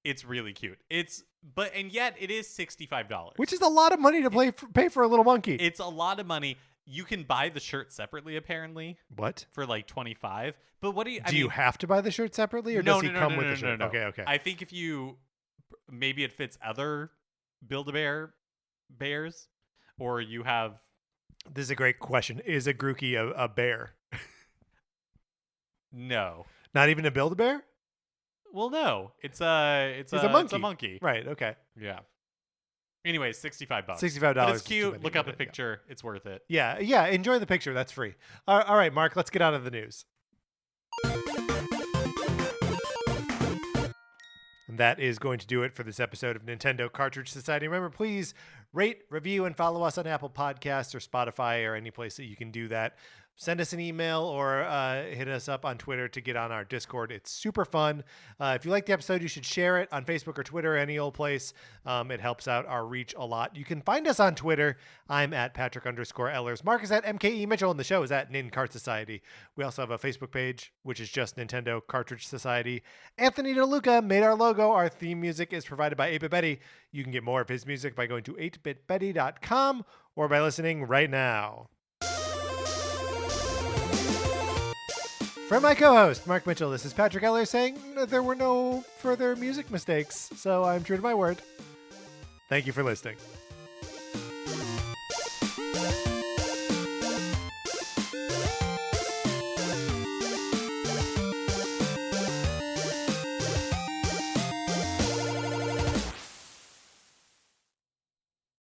Speaker 2: It's really cute. And yet it is $65,
Speaker 1: which is a lot of money to pay for a little monkey.
Speaker 2: It's a lot of money. You can buy the shirt separately, apparently.
Speaker 1: What?
Speaker 2: For like $25. But what do you?
Speaker 1: Do you have to buy the shirt separately, or does he come with the shirt?
Speaker 2: No.
Speaker 1: Okay.
Speaker 2: I think if you maybe it fits other Build-A-Bear bears, or you have.
Speaker 1: This is a great question. Is a Grookey a bear?
Speaker 2: No.
Speaker 1: Not even a Build-A-Bear?
Speaker 2: Well, no. It's a monkey. It's a monkey.
Speaker 1: Right. Okay.
Speaker 2: Yeah. Anyways, $65.
Speaker 1: $65.
Speaker 2: But it's cute. Look up a picture. Yeah. It's worth it.
Speaker 1: Yeah. Enjoy the picture. That's free. All right, Mark. Let's get out of the news. And that is going to do it for this episode of Nintendo Cartridge Society. Remember, please rate, review, and follow us on Apple Podcasts or Spotify or any place that you can do that. send us an email or hit us up on Twitter to get on our Discord. It's super fun. If you like the episode, you should share it on Facebook or Twitter, any old place. It helps out our reach a lot. You can find us on Twitter. I'm at Patrick_Ellers. Mark is at MKE Mitchell, and the show is at Nin Cart Society. We also have a Facebook page, which is just Nintendo Cartridge Society. Anthony DeLuca made our logo. Our theme music is provided by 8-Bit Betty. You can get more of his music by going to 8bitbetty.com or by listening right now. For my co-host, Mark Mitchell, this is Patrick Eller saying there were no further music mistakes, so I'm true to my word. Thank you for listening.